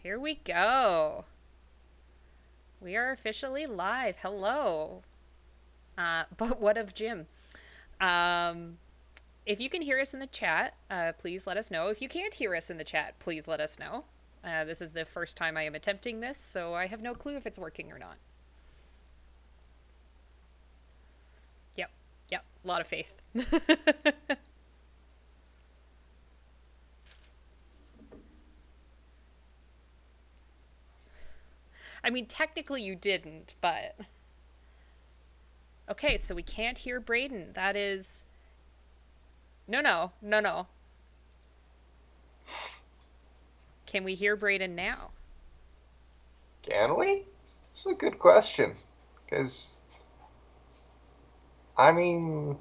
Here we go. We are officially live. Hello. But what of Jim? Um, if you can hear us in the chat, please let us know. If you can't hear us in the chat, please let us know. This is the first time I am attempting this, so I have no clue if it's working or not. Yep, yep, a lot of faith. I mean, technically you didn't, but. Okay, so we can't hear Braden. That is. No, no, no, no. Can we hear Braden now? Can we? It's a good question. Because, I mean,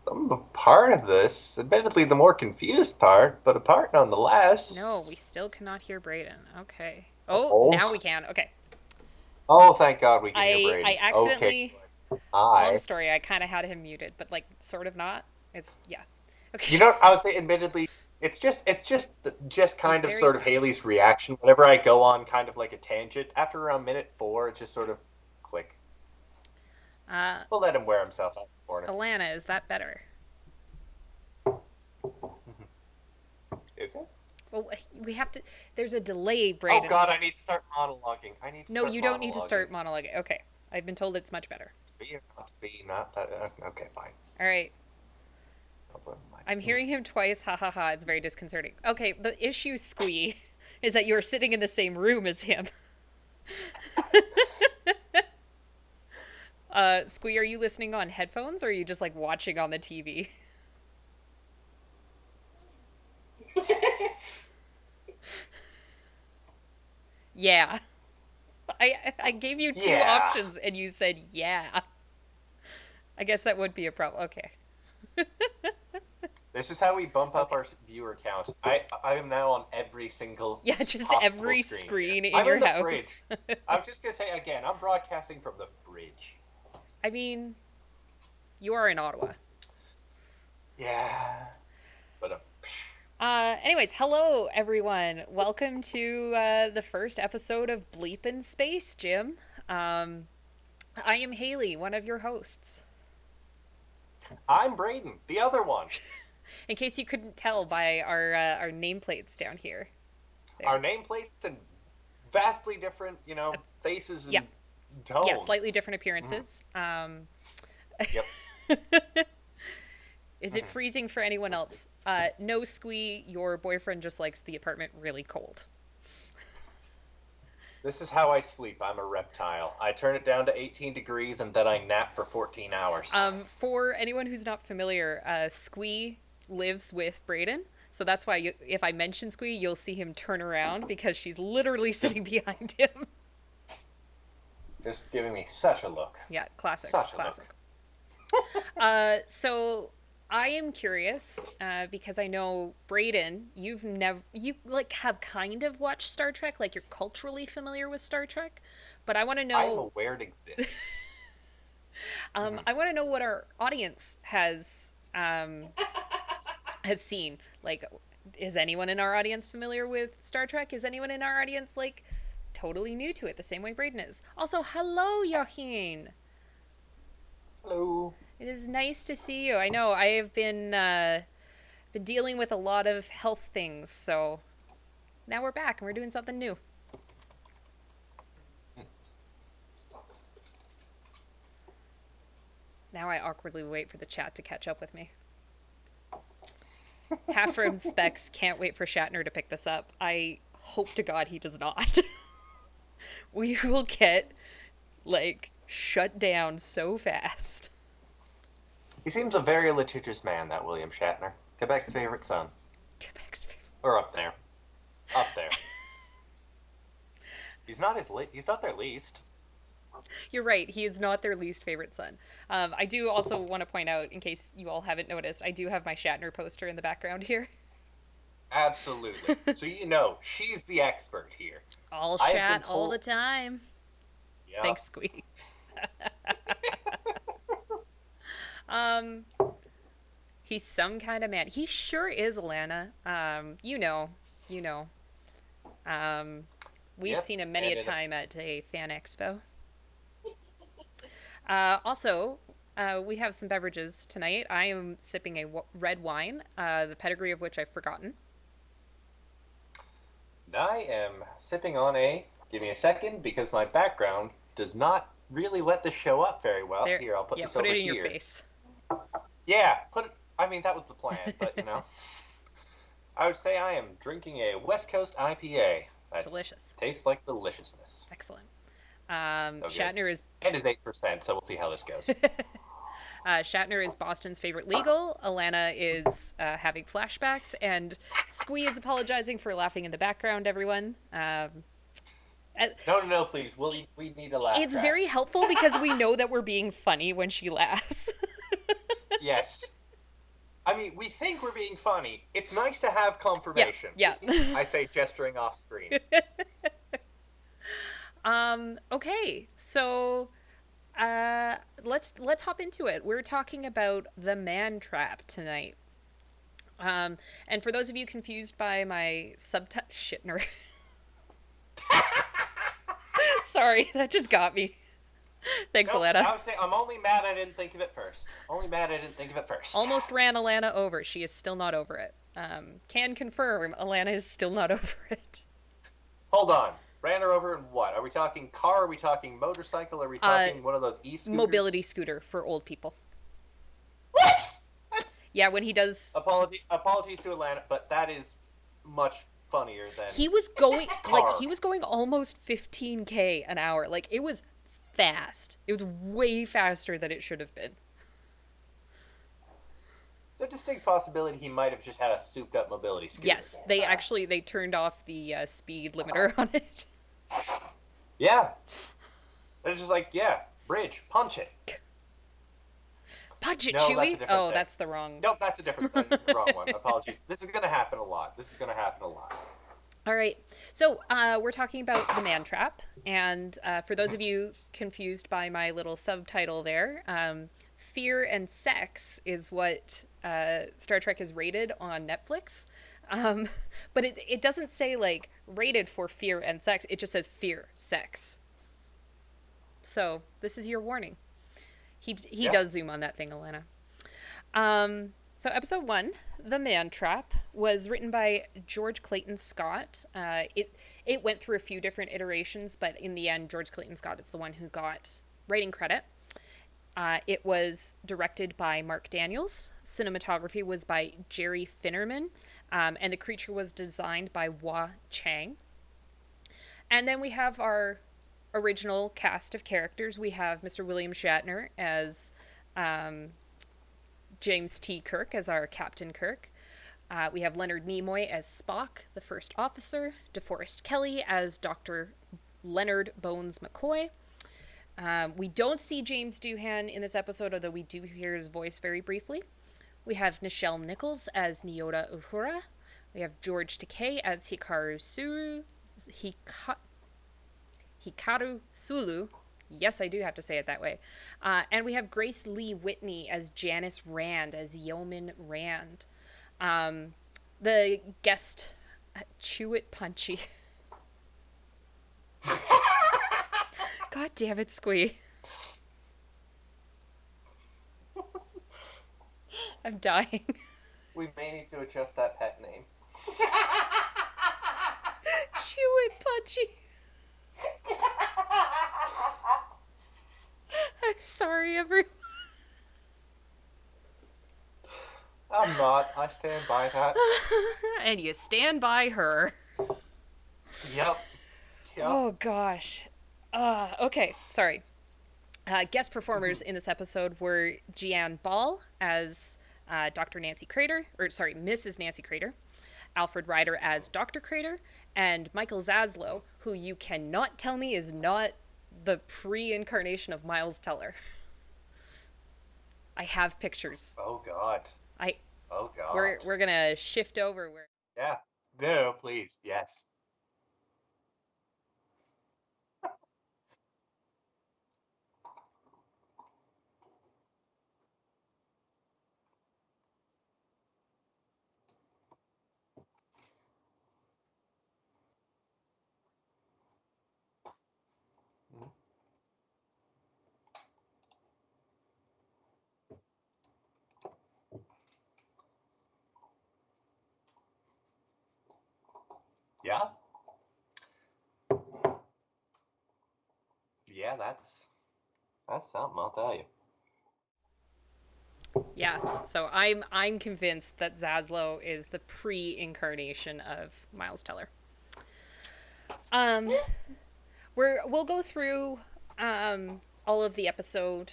I'm a part of this. Admittedly, the more confused part, but a part nonetheless. No, we still cannot hear Braden. Okay. Oh, now we Oh. can. Okay. Oh, thank God we can hear I Braden. Okay, accidentally. good. Long story. I kind of had him muted, but like sort of not. It's yeah. You Okay. know, I would say, admittedly, it's just He's kind of very sort of loud. Haley's reaction. Whenever I go on kind of like a tangent, after around minute 4, it just sort of click. Uh, We'll let him wear himself out in the corner. Alana, is that better? Is it? Well, we have to. There's a delay, Oh Braden. God, I need to start monologuing. I need to No, start you don't need to monologuing. start monologuing. Okay. I've been told it's much better. Be or not to be, not that. Okay, fine. All right. Oh, never mind. I'm hearing him twice. Ha ha ha. It's very disconcerting. Okay. The issue, Squee, is that you're sitting in the same room as him. Squee, are you listening on headphones or are you just like watching on the TV? Yeah. I gave you two Yeah. options and you said yeah. I guess that would be a problem. Okay. This is how we bump up Okay. our viewer count. I am now on every single Yeah, just possible every screen here. screen in I'm your in the house. fridge. I'm just gonna say again, I'm broadcasting from the fridge. I mean, you are in Ottawa. Yeah. But Anyways, hello everyone. Welcome to the first episode of Bleepin Space Jim. Um, I am Haley, one of your hosts. I'm Braden, the other one. In case you couldn't tell by our nameplates down here. Our There. nameplates and vastly different, Uh, faces yeah, and yeah, slightly tones. different Mhm. appearances. Yep. Is it Mhm. freezing for anyone else? No, Squee, your boyfriend just likes the apartment really cold. This is how I sleep. I'm a reptile. I turn it down to 18 degrees and then I nap for 14 hours. For anyone who's not familiar, Squee lives with Brayden. So that's why if I mention Squee, you'll see him turn around because she's literally Just sitting behind him. just giving me such a look. Yeah, classic, Such a look. classic. So I am curious because I know Brayden, you like have kind of watched Star Trek, like you're culturally familiar with Star Trek, but I want to I am know. aware it exists. Mhm. I want to know what our audience has seen. Like, is anyone in our audience familiar with Star Trek? Is anyone in our audience like totally new to it, the same way Braden is? Also, hello, Joachim. Hello. It is nice to see you. I know I have been dealing with a lot of health things, so now we're back and we're doing something new. Now I awkwardly wait for the chat to catch up with me. Half from Specs can't wait for Shatner to pick this up. I hope to God he does not. We will get like shut down so fast. He seems a very litigious man, that William Shatner. Quebec's favorite son. Quebec's favorite. Or up there. Up there. He's not their least. You're right. He is not their least favorite son. I do also want to point out, in case you all haven't noticed, I do have my Shatner poster in the background here. Absolutely. So she's the expert here. All I have been Shat all the told. time. Yep. Thanks, Squeak. um, he's some kind of man. He sure is, Alana. You know. Um, We've Yep. seen him many a And time at a fan expo. Also, we have some beverages tonight. I am sipping a red wine, the pedigree of which I've forgotten. I am sipping on a. Give me a second because my background does not really let this show up very well. There, Here, I'll put yeah, this put over it in your here. face. Yeah, put it. I mean, that was the plan, but I would say I am drinking a West Coast IPA that Delicious. tastes like deliciousness. Excellent. So good. Shatner is And is 8%, so we'll see how this goes. Shatner is Boston's favorite legal. Alana is having flashbacks, and Squee is apologizing for laughing in the background. Everyone. No, no, no, please. We need a laugh It's track. very helpful because we know that we're being funny when she laughs. Yes. I mean, we think we're being funny. It's nice to have Yeah, confirmation. yeah. I say, gesturing off screen. Okay, so let's hop into it. We're talking about the man trap tonight. And for those of you confused by my subtitle, shitner. Sorry, that just got me. Thanks, Nope, Alana. I would say I'm only mad I didn't think of it first. Only mad I didn't think of it first. Almost ran Alana over. She is still not over it. Can confirm Alana is still not over it. Hold on. Ran her over in what? Are we talking car? Are we talking motorcycle? Are we Uh, talking one of those Mobility e-scooters? scooter for old people. What? That's Yeah, when he does, apologies to Atlanta, but that is much funnier than he was going like car. he was going almost 15k an hour. Like it was fast. It was way faster than it should have been. There's a distinct possibility he might have just had a souped-up mobility scooter. Yes, they turned off the speed limiter on it. Yeah, they're just like, yeah, bridge, punch it. Punch it, No, that's a Chewie. different Oh, thing. that's the wrong. Nope, that's a different thing. Wrong one. Apologies. This is gonna happen a lot. This is gonna happen a lot. All right. So we're talking about the man trap, and for those of you confused by my little subtitle there, fear and sex is what Star Trek is rated on Netflix. Um, but it doesn't say like rated for fear and sex. It just says fear, sex. So this is your warning. He Yeah. does zoom on that thing, Alana. So episode one, The Man Trap, was written by George Clayton Scott. It went through a few different iterations, but in the end, George Clayton Scott is the one who got writing credit. It was directed by Mark Daniels. Cinematography was by Jerry Finnerman, and the creature was designed by Hua Chang. And then we have our original cast of characters. We have Mr. William Shatner as um, James T. Kirk as our Captain Kirk. We have Leonard Nimoy as Spock, the first officer. DeForest Kelley as Dr. Leonard Bones McCoy. We don't see James Doohan in this episode, although we do hear his voice very briefly. We have Nichelle Nichols as Nyota Uhura. We have George Takei as Hikaru Sulu. Yes, I do have to say it that way. And we have Grace Lee Whitney as Janice Rand, as Yeoman Rand. Um, the guest, Chew It Punchy. God damn it, Squee. I'm dying. We may need to adjust that pet name. Chew It Punchy. I'm sorry, everyone. I'm not. I stand by that. And you stand by her. Yep. Yep. Oh, gosh. Okay, sorry. Guest performers Mhm. in this episode were Jeanne Ball as Dr. Nancy Crater, or sorry, Mrs. Nancy Crater, Alfred Ryder as Dr. Crater, and Michael Zaslow, who you cannot tell me is not the pre-incarnation of Miles Teller. I have pictures. Oh God. I Oh we're God. we're gonna shift over where Yeah. No, please. Yes. that's something, I'll tell you. Yeah. So I'm convinced that Zaslow is the pre-incarnation of Miles Teller. Um, we'll go through all of the episode.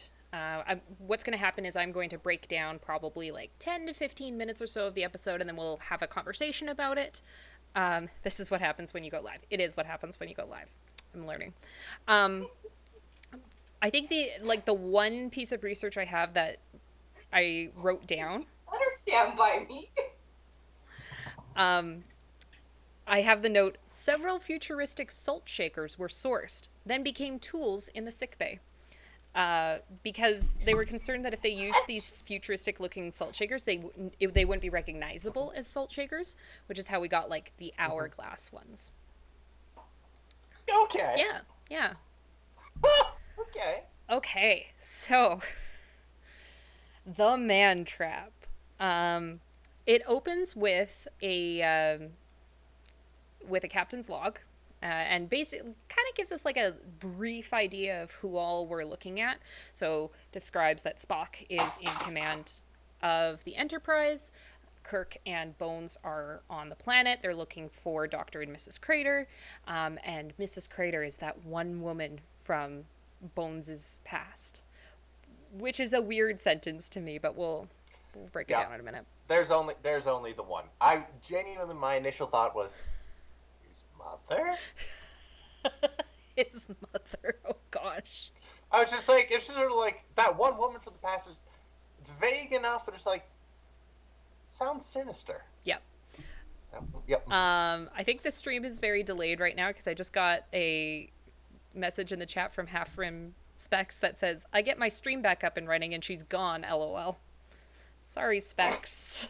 What's going to happen is I'm going to break down probably like 10 to 15 minutes or so of the episode, and then we'll have a conversation about it. This is what happens when you go live. It is what happens when you go live. I'm learning. Um, I think the one piece of research I have that I wrote down. Let her stand by me. I have the note: several futuristic salt shakers were sourced, then became tools in the sickbay. Because they were concerned that if they used these futuristic-looking salt shakers, they wouldn't be recognizable as salt shakers, which is how we got like the hourglass ones. Okay. Yeah, yeah. Okay. Okay, so the man trap. Um, it opens with a captain's log, and basically kind of gives us like a brief idea of who all we're looking at. So describes that Spock is in command of the Enterprise. Kirk and Bones are on the planet. They're looking for Dr. and Mrs. Crater, and Mrs. Crater is that one woman from Bones's past, which is a weird sentence to me, but we'll break it down in a minute. There's only the one. I genuinely, my initial thought was his mother. His mother. Oh gosh. I was just like, it's just sort of like that one woman from the past. It's vague enough, but it's like sounds sinister. Yep. Yep. I think the stream is very delayed right now because I just got a message in the chat from Half Rim Specs that says, I get my stream back up and running and she's gone, lol. Sorry, Specs.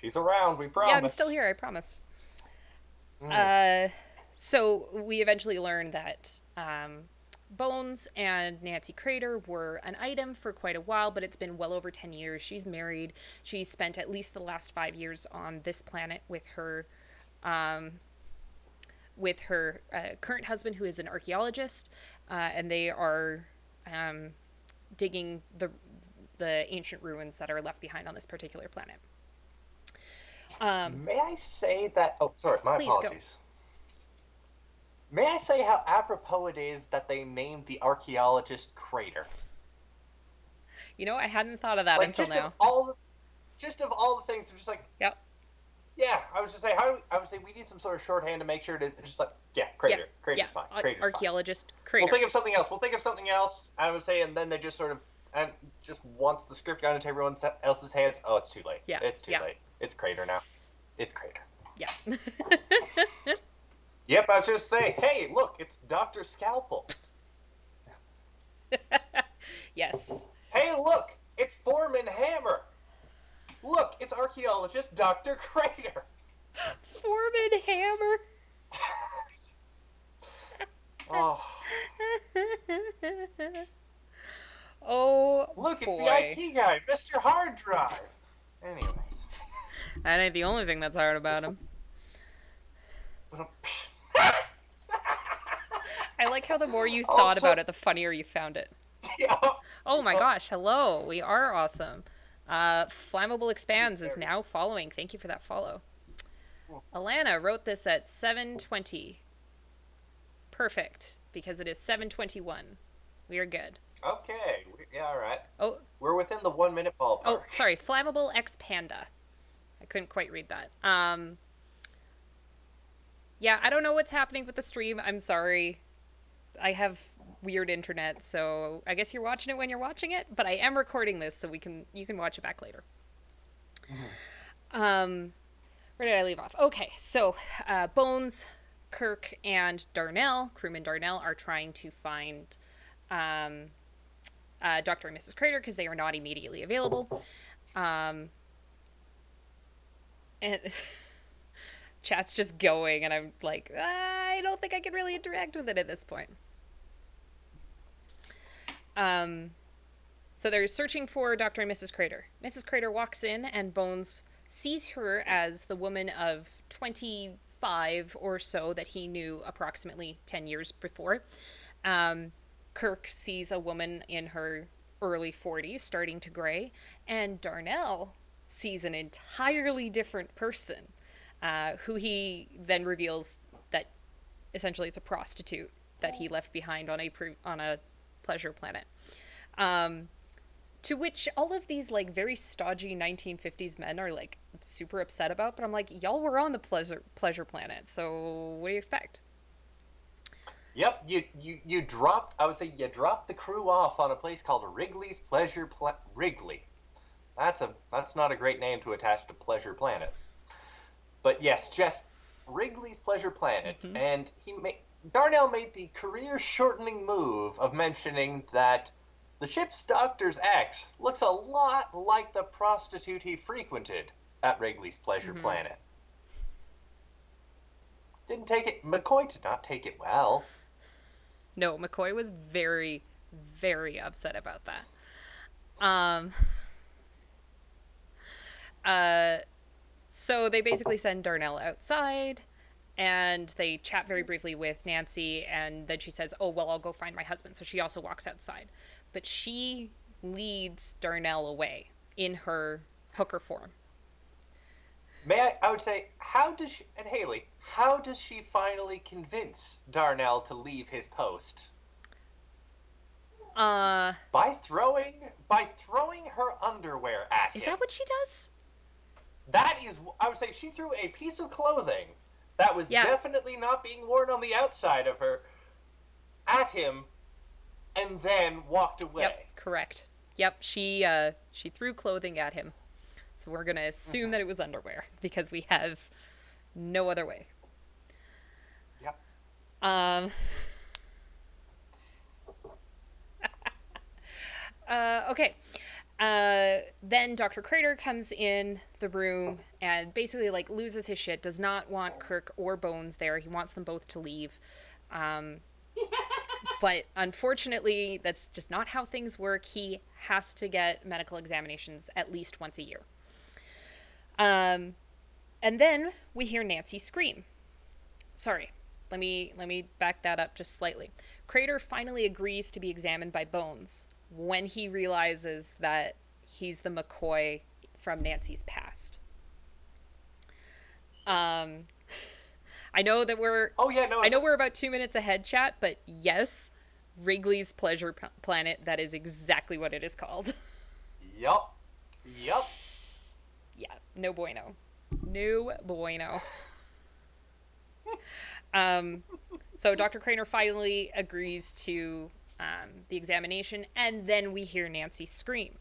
She's around, we promise. Yeah, I'm still here, I promise. So we eventually learn that Bones and Nancy Crater were an item for quite a while, but it's been well over 10 years. She's married. She's spent at least the last 5 years on this planet with her current husband, who is an archaeologist, and they are digging the ancient ruins that are left behind on this particular planet. May I say that? Oh, sorry, my apologies. Go. May I say how apropos it is that they named the archaeologist Crater? You know, I hadn't thought of that until now. Just of all the things, I'm just like, yep. Yeah, I was just saying, I would say we need some sort of shorthand to make sure it's just like, Crater. Yep. Crater's fine. Crater's archaeologist fine. Crater. We'll think of something else. I would say, and then they just sort of, and just once the script got into everyone else's hands, oh, it's too late. Yeah. It's too late. It's Crater now. It's Crater. Yeah. Yep, I was just saying, hey, look, it's Dr. Scalpel. Yes. Hey, look, it's Foreman Hammer. Look, it's archaeologist Dr. Crater. Foreman Hammer. Oh. Oh, look, boy. It's the IT guy, Mr. Hard Drive. Anyways. That ain't the only thing that's hard about him. I like how the more you thought about it, the funnier you found it. Yeah. Oh my gosh, hello. We are awesome. Flammable Expands is now following. Thank you for that follow. Alana wrote this at 7:20. Perfect, because it is 7:21. We are good. Okay. Yeah, all right. Oh. We're within the 1 minute ballpark. Oh, sorry. Flammable X Panda. I couldn't quite read that. Yeah, I don't know what's happening with the stream. I'm sorry. I have weird internet, so I guess you're watching it when you're watching it, but I am recording this so you can watch it back later. Where did I leave off? Okay, so Bones, Kirk, and Darnell, crewman Darnell, are trying to find Dr. and Mrs. Crater because they are not immediately available. And chat's just going, and I'm like, I don't think I can really interact with it at this point. So they're searching for Dr. and Mrs. Crater. Mrs. Crater walks in, and Bones sees her as the woman of 25 5 or so that he knew approximately 10 years before. Um, Kirk sees a woman in her early 40s starting to gray, and Darnell sees an entirely different person, who he then reveals that essentially it's a prostitute that he left behind on a pleasure planet. Um, to which all of these like very stodgy 1950s men are like super upset about, but I'm like, y'all were on the pleasure planet, so what do you expect? Yep, you dropped. I would say you dropped the crew off on a place called Wrigley. That's not a great name to attach to Pleasure Planet. But yes, just Wrigley's Pleasure Planet, Mm-hmm. and Darnell made the career-shortening move of mentioning that the ship's doctor's ex looks a lot like the prostitute he frequented at Wrigley's Pleasure Mm-hmm. Planet. Didn't take it. McCoy did not take it well. No, McCoy was very, very upset about that. Um, uh, so they basically send Darnell outside, and they chat very briefly with Nancy, and then she says, "Oh well, I'll go find my husband." So she also walks outside, but she leads Darnell away in her hooker form. I would say, how does she, and Haley, how does she finally convince Darnell to leave his post? Uh, By throwing her underwear at is him. that what she does? That is, I would say, she threw a piece of clothing that was Yeah. definitely not being worn on the outside of her at him, and then walked Yep. away. Correct. Yep. She threw clothing at him. So we're gonna assume Mm-hmm. that it was underwear because we have no other way. Yep. Um. Okay. Then Dr. Crater comes in the room and basically like loses his shit. Does not want Kirk or Bones there. He wants them both to leave. Um, but unfortunately, that's just not how things work. He has to get medical examinations at least once a year. Um, and then we hear Nancy scream. Sorry, let me back that up just slightly. Crater finally agrees to be examined by Bones when he realizes that he's the McCoy from Nancy's past. Um, I know that we're Oh yeah, no, I it's know just we're about 2 minutes ahead, chat, but yes, Wrigley's Pleasure Planet. That is exactly what it is called. yup, yup. Yeah, no bueno, no bueno. Um, so Dr. Craner finally agrees to the examination, and then we hear Nancy scream.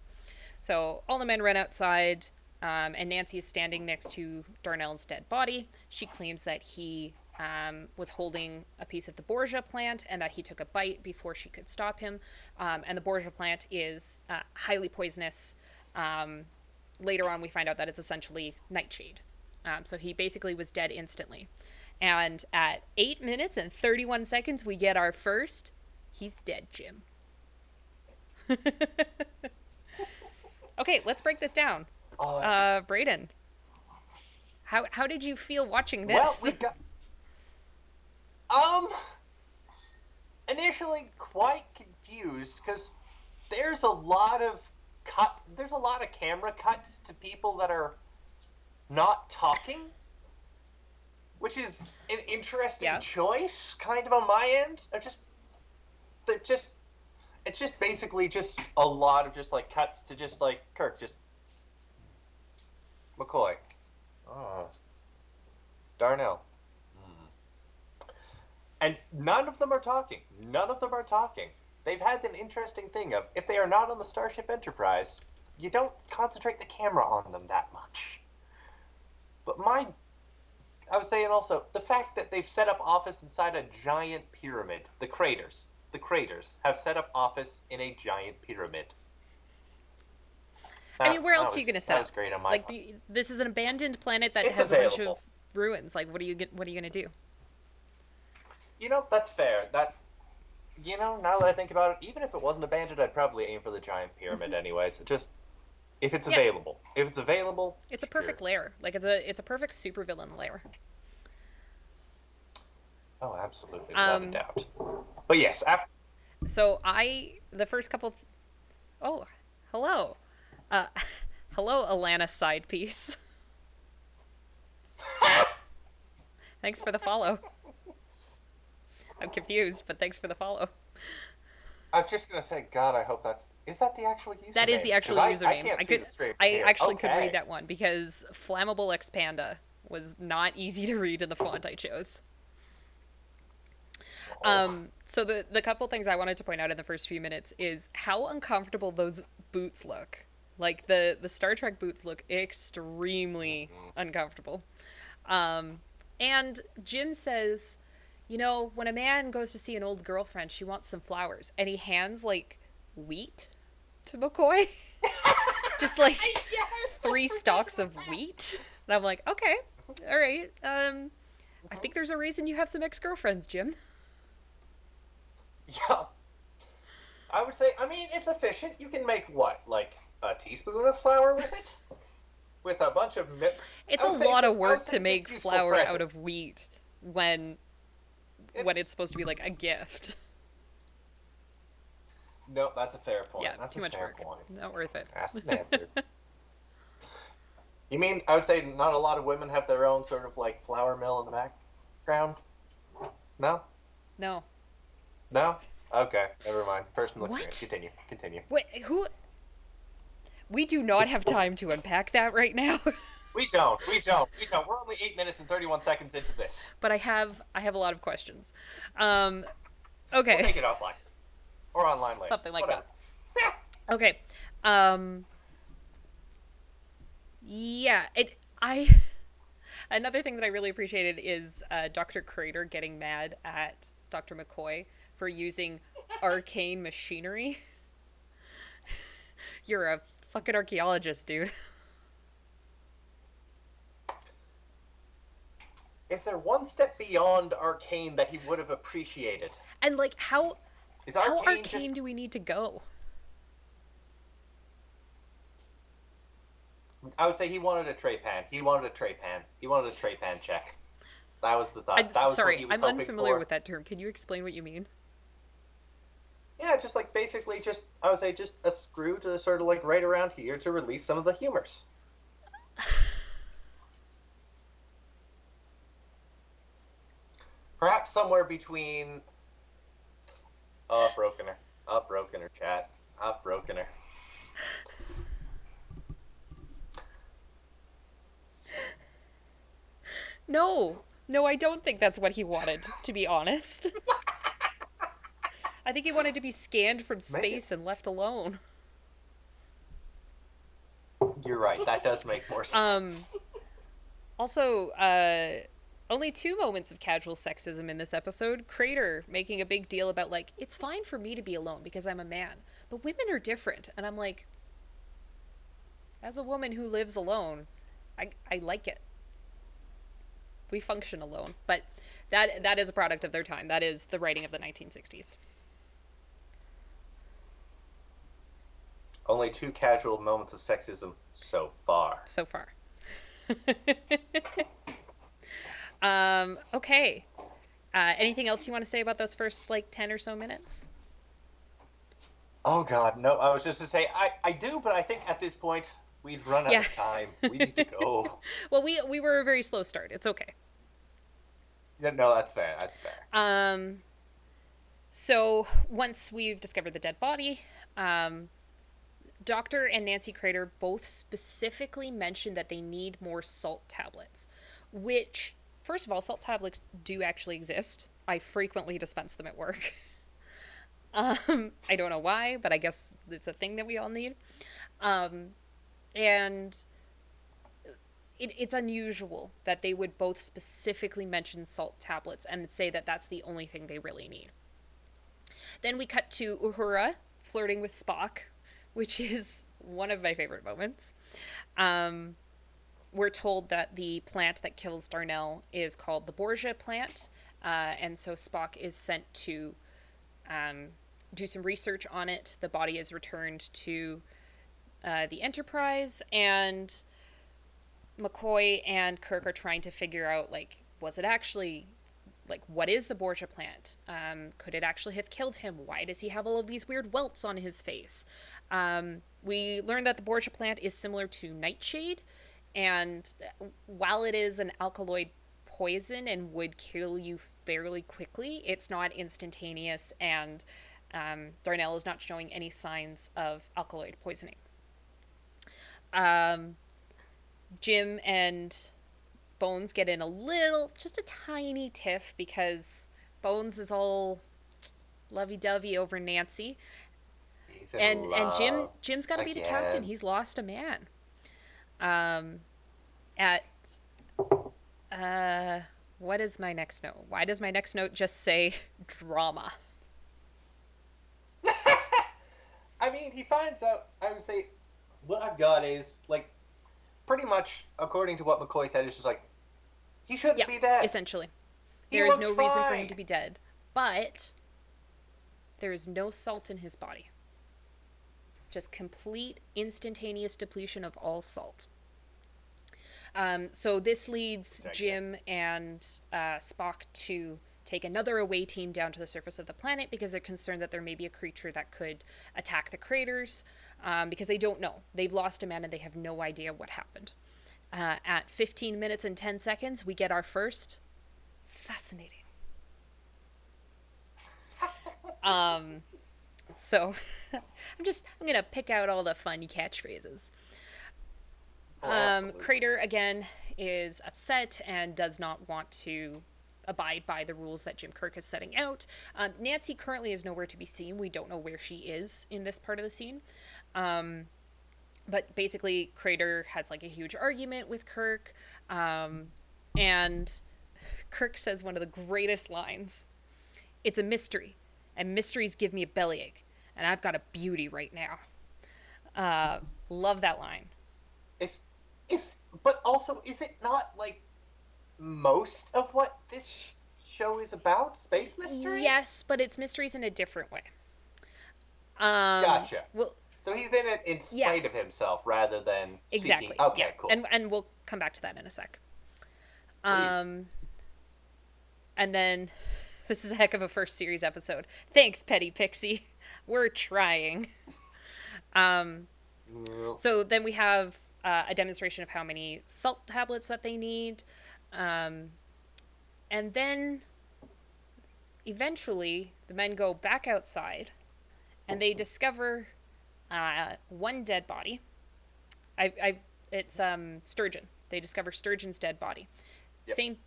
So all the men run outside, and Nancy is standing next to Darnell's dead body. She claims that he was holding a piece of the Borgia plant and that he took a bite before she could stop him. And the Borgia plant is highly poisonous. Um, Later on, we find out that it's essentially nightshade. So he basically was dead instantly. And at 8 minutes and 31 seconds, we get our first "He's dead, Jim." Okay, let's break this down. Oh, that's Brayden, how did you feel watching well. this? We've got um initially quite confused because there's a lot of camera cuts to people that are not talking, which is an interesting Yeah. choice, kind of on my end. That just it's just basically just a lot of just like cuts to just like Kirk, just McCoy, oh, Darnell, hmm. And none of them are talking. None of them are talking. They've had an interesting thing of if they are not on the Starship Enterprise, you don't concentrate the camera on them that much. But I was saying also the fact that they've set up office inside a giant pyramid. The craters have set up office in a giant pyramid. I mean, That where that else are you was gonna set that up? was great on my Like, part. this is an abandoned planet that It's has a bunch of available. ruins. Like, what are you gonna do? That's fair. Now that I think about it, even if it wasn't abandoned, I'd probably aim for the giant pyramid Hmm. anyways. Just if it's Yeah, available. If it's available, it's a perfect sure. lair. Like, it's a perfect supervillain lair. Oh, absolutely, without a Um, doubt. But yes, after. so the first couple, oh, hello. Uh, hello, Alana side piece. Thanks for the follow. I'm confused, but thanks for the follow. I'm just gonna say, God, I hope that's. Is that the actual That is username? the Because actual I username. can't see the stream from I here. actually could read Okay. that one because Flammable Expanda was not easy to read in the font I chose. Oh. So the couple things I wanted to point out in the first few minutes is how uncomfortable those boots look. Like the Star Trek boots look extremely Mhm. uncomfortable. Um, and Jim says, you know, when a man goes to see an old girlfriend, she wants some flowers, and he hands like wheat to McCoy, just like Yes, I three forgot stalks about of that. wheat. And I'm like, okay, all right. I think there's a reason you have some ex-girlfriends, Jim. Yeah, I would say. I mean, it's efficient. You can make what, like a teaspoon of flour with it, with a bunch of. It's I a would say lot of I would work say to it's a make useful flour out present. of wheat when It. it's supposed to be like a gift. No, that's a fair point. Yeah, That's too a much fair work. point. Not worth it. Asked and answered. You mean I would say not a lot of women have their own sort of like flour mill in the background? No? No. No? Okay, never mind. Personal experience. What? Continue. Continue. Wait, who? We do not have time to unpack that right now. We don't. We don't. We don't. We're only 8 minutes and 31 seconds into this. But I have a lot of questions. Um, We'll okay, take it offline or online later. something like Whatever. that. Okay. Um, yeah. Another thing that I really appreciated is Dr. Crater getting mad at Dr. McCoy for using arcane machinery. You're a fucking archaeologist, dude. Is there one step beyond arcane that he would have appreciated? And like, Is how arcane just? arcane do we need to go? I would say he wanted a tray pan. He wanted a tray pan. He wanted a tray pan check. That was the I'm thought. That was what sorry, he was I'm hoping unfamiliar for. with that term. Can you explain what you mean? Yeah, just like basically just I would say just a screw to sort of like right around here to release some of the humors. Perhaps somewhere between. Oh, I've broken her. I've broken her, chat. I've broken her. No, no, I don't think that's what he wanted, to be honest. I think he wanted to be scanned from Maybe space and left alone. you're right. That does make more Um, sense. Also, only two moments of casual sexism in this episode. Crater making a big deal about, like, it's fine for me to be alone because I'm a man, but women are different. And I'm like, as a woman who lives alone, I like it. We function alone. But that is a product of their time. That is the writing of the 1960s. Only two casual moments of sexism so far. So far. Okay. Anything else you want to say about those first, like, 10 or so minutes? Oh God, no! I was just to say I do, but I think at this point we've run out Yeah. of time. We need to go. Well, we were a very slow start. It's okay. Yeah, no, that's fair. That's fair. Um, so once we've discovered the dead body, um, Doctor and Nancy Crater both specifically mentioned that they need more salt tablets, which, first of all, salt tablets do actually exist. I frequently dispense them at work. I don't know why, but I guess it's a thing that we all need. Um, and it's unusual that they would both specifically mention salt tablets and say that that's the only thing they really need. Then we cut to Uhura flirting with Spock, which is one of my favorite moments. Um, we're told that the plant that kills Darnell is called the Borgia plant, and so Spock is sent to um, do some research on it. The body is returned to the Enterprise, and McCoy and Kirk are trying to figure out, like, was it actually like, what is the Borgia plant? Could it actually have killed him? Why does he have all of these weird welts on his face? We learned that the Borgia plant is similar to nightshade, and while it is an alkaloid poison and would kill you fairly quickly, it's not instantaneous, and Darnell is not showing any signs of alkaloid poisoning. Um, Jim and Bones get in a little, just a tiny tiff because Bones is all lovey-dovey over Nancy, He's in and love Jim's got to be the captain. again. He's lost a man. Um, at uh, what is my next note? Why does my next note just say drama? I mean, he finds out. I would say, what I've got is like pretty much according to what McCoy said. It's just like he shouldn't Yeah, be dead. essentially, He there is looks no reason for him fine. to be dead, but there is no salt in his body. Just complete instantaneous depletion of all salt. So this leads Jim and Spock to take another away team down to the surface of the planet because they're concerned that there may be a creature that could attack the craters, because they don't know. They've lost a man and they have no idea what happened. At 15 minutes and 10 seconds, we get our first fascinating. Um, so I'm gonna pick out all the fun catchphrases. Oh, absolutely. Crater again is upset and does not want to abide by the rules that Jim Kirk is setting out. Nancy currently is nowhere to be seen. We don't know where she is in this part of the scene. Um, but basically, Crater has like a huge argument with Kirk, and Kirk says one of the greatest lines. It's a mystery, and mysteries give me a bellyache, and I've got a beauty right now. Love that line. It's, it's, but also, is it not like most of what this show is about? Space mysteries? Yes, but it's mysteries in a different way. Gotcha. Well, So he's in it in yeah, spite of himself rather than seeking. exactly. Yeah, Okay, cool. and we'll come back to that in a sec. Please. Um, and then this is a heck of a first series episode. Thanks, Petty Pixie. We're trying. Um, so then we have a demonstration of how many salt tablets that they need, um, and then eventually the men go back outside and they discover one dead body. It's Sturgeon. They discover Sturgeon's dead body. Yep. Same.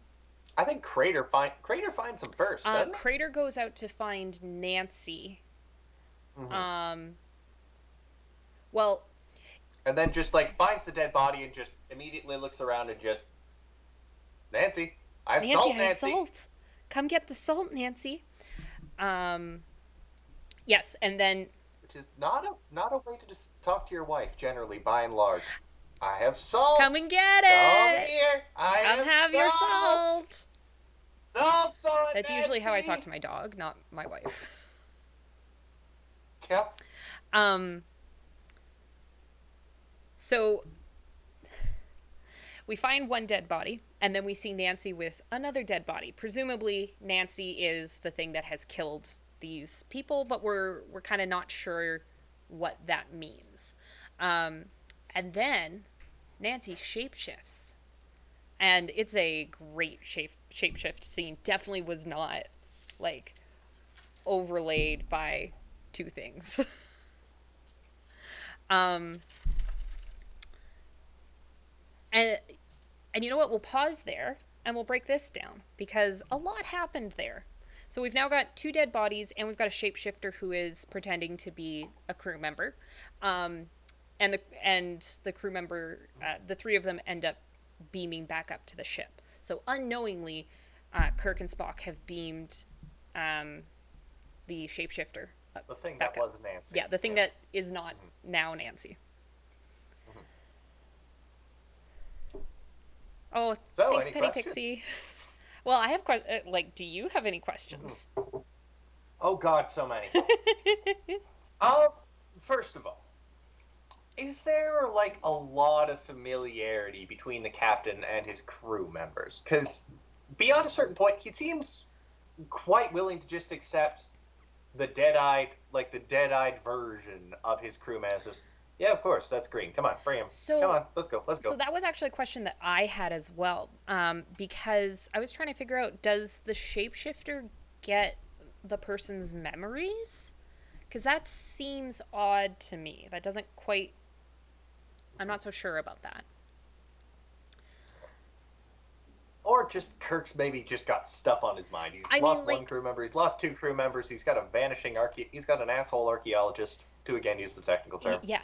I think Crater finds him first, doesn't he? Crater goes out to find Nancy. Mm-hmm. Well. And then just like finds the dead body and just immediately looks around and just Nancy, I have Nancy, salt, I have Nancy. Salt. Come get the salt, Nancy. Yes, and then which is not a way to just talk to your wife generally, by and large. I have salt. Come and get it. Come here. I have your salt. Salt. That's Nancy. usually how I talk to my dog, not my wife. Yep. So we find one dead body, and then we see Nancy with another dead body. Presumably, Nancy is the thing that has killed these people, but we're kind of not sure what that means. And then Nancy shapeshifts, and it's a great shapeshift scene. Definitely was not like overlaid by two things. and and you know what? We'll pause there and we'll break this down because a lot happened there. So we've now got two dead bodies and we've got a shapeshifter who is pretending to be a crew member. And the crew member, the three of them end up beaming back up to the ship. So unknowingly, Kirk and Spock have beamed the shapeshifter up. The thing that wasn't Nancy. Yeah, the thing that is not now Nancy. Oh, so, thanks, Petty questions? Pixie. Well, I have do you have any questions? Oh God, so many. First of all, is there like a lot of familiarity between the captain and his crew members? Because beyond a certain point, he seems quite willing to just accept the dead-eyed version of his crewman as just, yeah, of course, that's green. Come on, bring him. Come So on, let's go, let's so go. that was actually a question that I had as well, because I was trying to figure out, does the shapeshifter get the person's memories? Because that seems odd to me. That doesn't quite. I'm not so sure about that. Or just Kirk's maybe just got stuff on his mind. He's I mean, lost one like, crew member. He's lost two crew members. He's got a he's got an asshole archaeologist, to again use the technical term. yeah.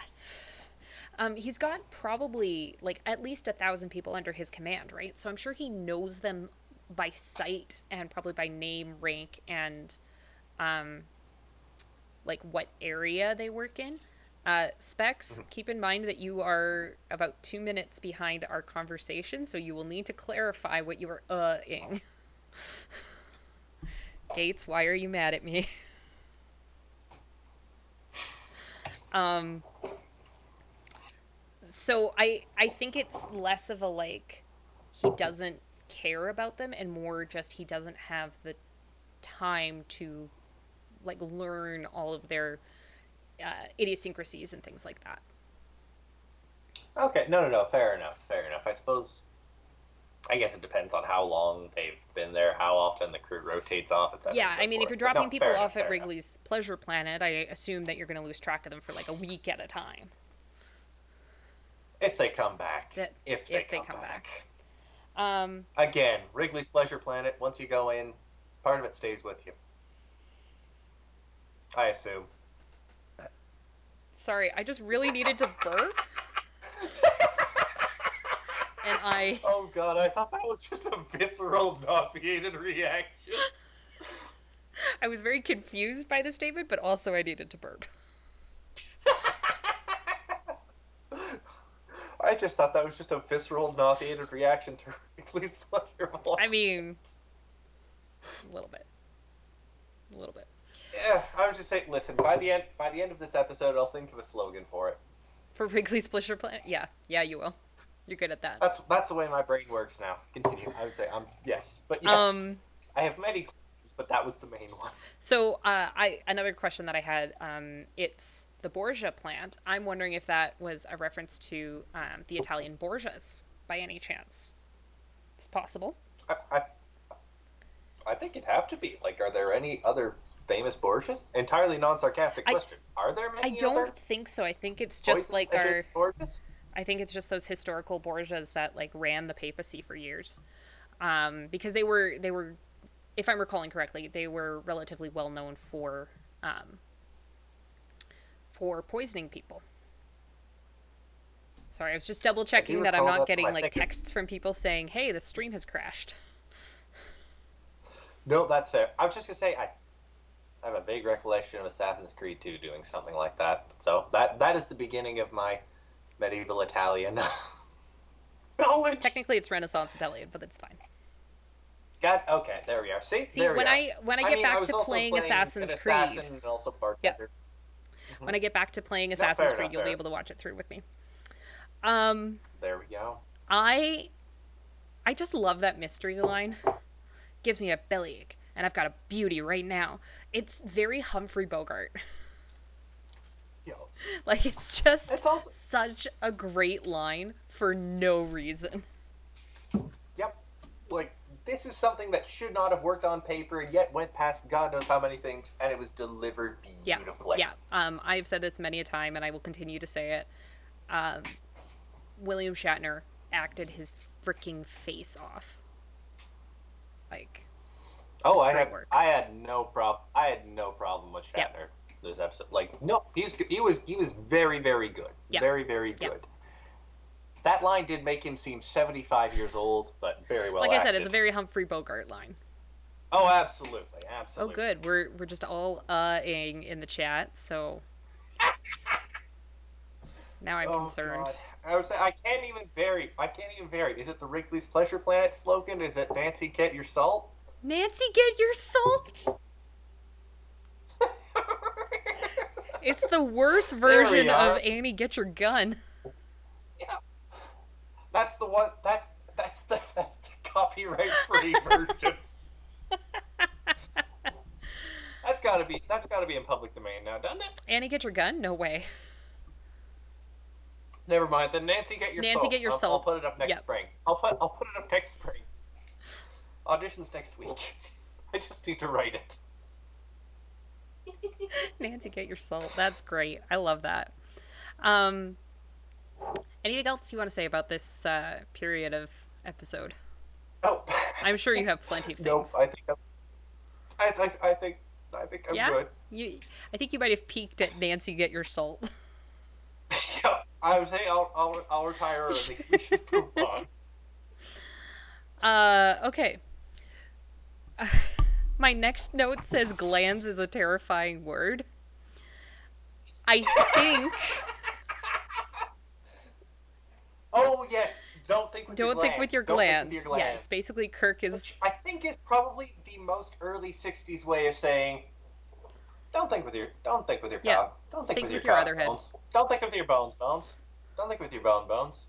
He's got probably like at least 1,000 people under his command, right? So I'm sure he knows them by sight and probably by name, rank, and um, like what area they work in. Specs, Mhm. keep in mind that you are about 2 minutes behind our conversation, so you will need to clarify what you are ing. Gates, why are you mad at me? um, so I think it's less of a like he doesn't care about them and more just he doesn't have the time to like learn all of their idiosyncrasies and things like that. Okay, no. Fair enough. Fair enough. I suppose. I guess it depends on how long they've been there, how often the crew rotates off, etc., and Yeah, I so mean, if forth. you're But dropping no, people fair enough. off at Fair enough. Wrigley's Pleasure Planet, I assume that you're going to lose track of them for like a week at a time. If they come back, That if they if they come come back. back. Um, Again, Wrigley's Pleasure Planet. Once you go in, part of it stays with you. I assume. Sorry, I just really needed to burp, and Oh god, I thought that was just a visceral, nauseated reaction. I was very confused by the statement, but also I needed to burp. I just thought that was just a visceral, nauseated reaction to Wrigley's Pleasure I Planet. mean, a little bit, a little bit. Yeah, I was just saying. Listen, by the end of this episode, I'll think of a slogan for it. For Wrigley's Pleasure Planet, yeah, yeah, you will. You're good at that. That's the way my brain works now. Continue. I would say yes, but yes, Um, I have many clues, but that was the main one. so I another question that I had, it's the Borgia plant. I'm wondering if that was a reference to the Italian Borgias by any chance. It's possible. I, I I think it'd have to be. Like, are there any other famous Borgias? Entirely non-sarcastic I question. Are there I many don't other think so. I think it's just poison like our. adjacent Borgias? I think it's just those historical Borgias that like ran the papacy for years. Because they were, if I'm recalling correctly, they were relatively well known um, for poisoning people. Sorry, I was just double I do checking that I'm recall not that from getting I like think it. texts from people saying, "Hey, the stream has crashed." No, that's fair. I was just gonna say I have a vague recollection of Assassin's Creed 2 doing something like that. So that is the beginning of my medieval Italian knowledge. Technically, it's Renaissance Italian, but it's fine. God, okay, there we are. See, See, there we when are. I I get mean, I back was to also playing playing an Assassin's assassin Creed, and also yeah, bartender. Mm-hmm. when I get back to playing No, Assassin's fair Creed, enough. you'll be Fair able enough. to watch it through with me. Um, There we go. I I just love that mystery line. Gives me a bellyache, and I've got a beauty right now. It's very Humphrey Bogart. Yo, Like it's just it's also such a great line for no reason. yep. Like this is something that should not have worked on paper and yet went past God knows how many things, and it was delivered Yeah, beautifully. yeah. I've said this many a time, and I will continue to say it. Um, William Shatner acted his freaking face off. Like, Oh, just I great had work. I had no problem. I had no problem with Yep, Shatner this episode. Like, no, he was very very good, yep, very very yep. good. That line did make him seem 75 years old, but very well Like I said, it's a acted. very Humphrey Bogart line. Oh, absolutely, Oh, absolutely. good. We're just all ing in the chat, so now I'm Oh concerned. God, I would say I can't even vary. I can't even vary. Is it the Wrigley's Pleasure Planet slogan? Is it Nancy, get your salt? Nancy, get your salt. It's the worst There we version of are. Annie, get your gun. Yeah, that's the one. That's the copyright free version. that's gotta be in public domain now, doesn't it? Annie, get your gun? No way. Never mind. Then Nancy, get your Nancy, salt. get your I'll salt. put it up next Yep. spring. I'll put it up next spring. Auditions next week. I just need to write it. Nancy, get your salt. That's great. I love that. Um, Anything else you want to say about this period of episode? Oh, I'm sure you have plenty of nope. things. I think I'm Yeah? good. You I think you might have peaked at Nancy get your salt. Yeah, I was saying I'll retire early. We should move on. Okay. My next note says glands is a terrifying word. I think Oh yes, don't think with your don't think with glands. your Don't think with your glands. Yes, glands. basically Kirk is Which I think is probably the most early '60s way of saying don't think with your yeah, cock. Don't think think with your with your cock other head. bones. Don't think with your bones. Don't think with your bones.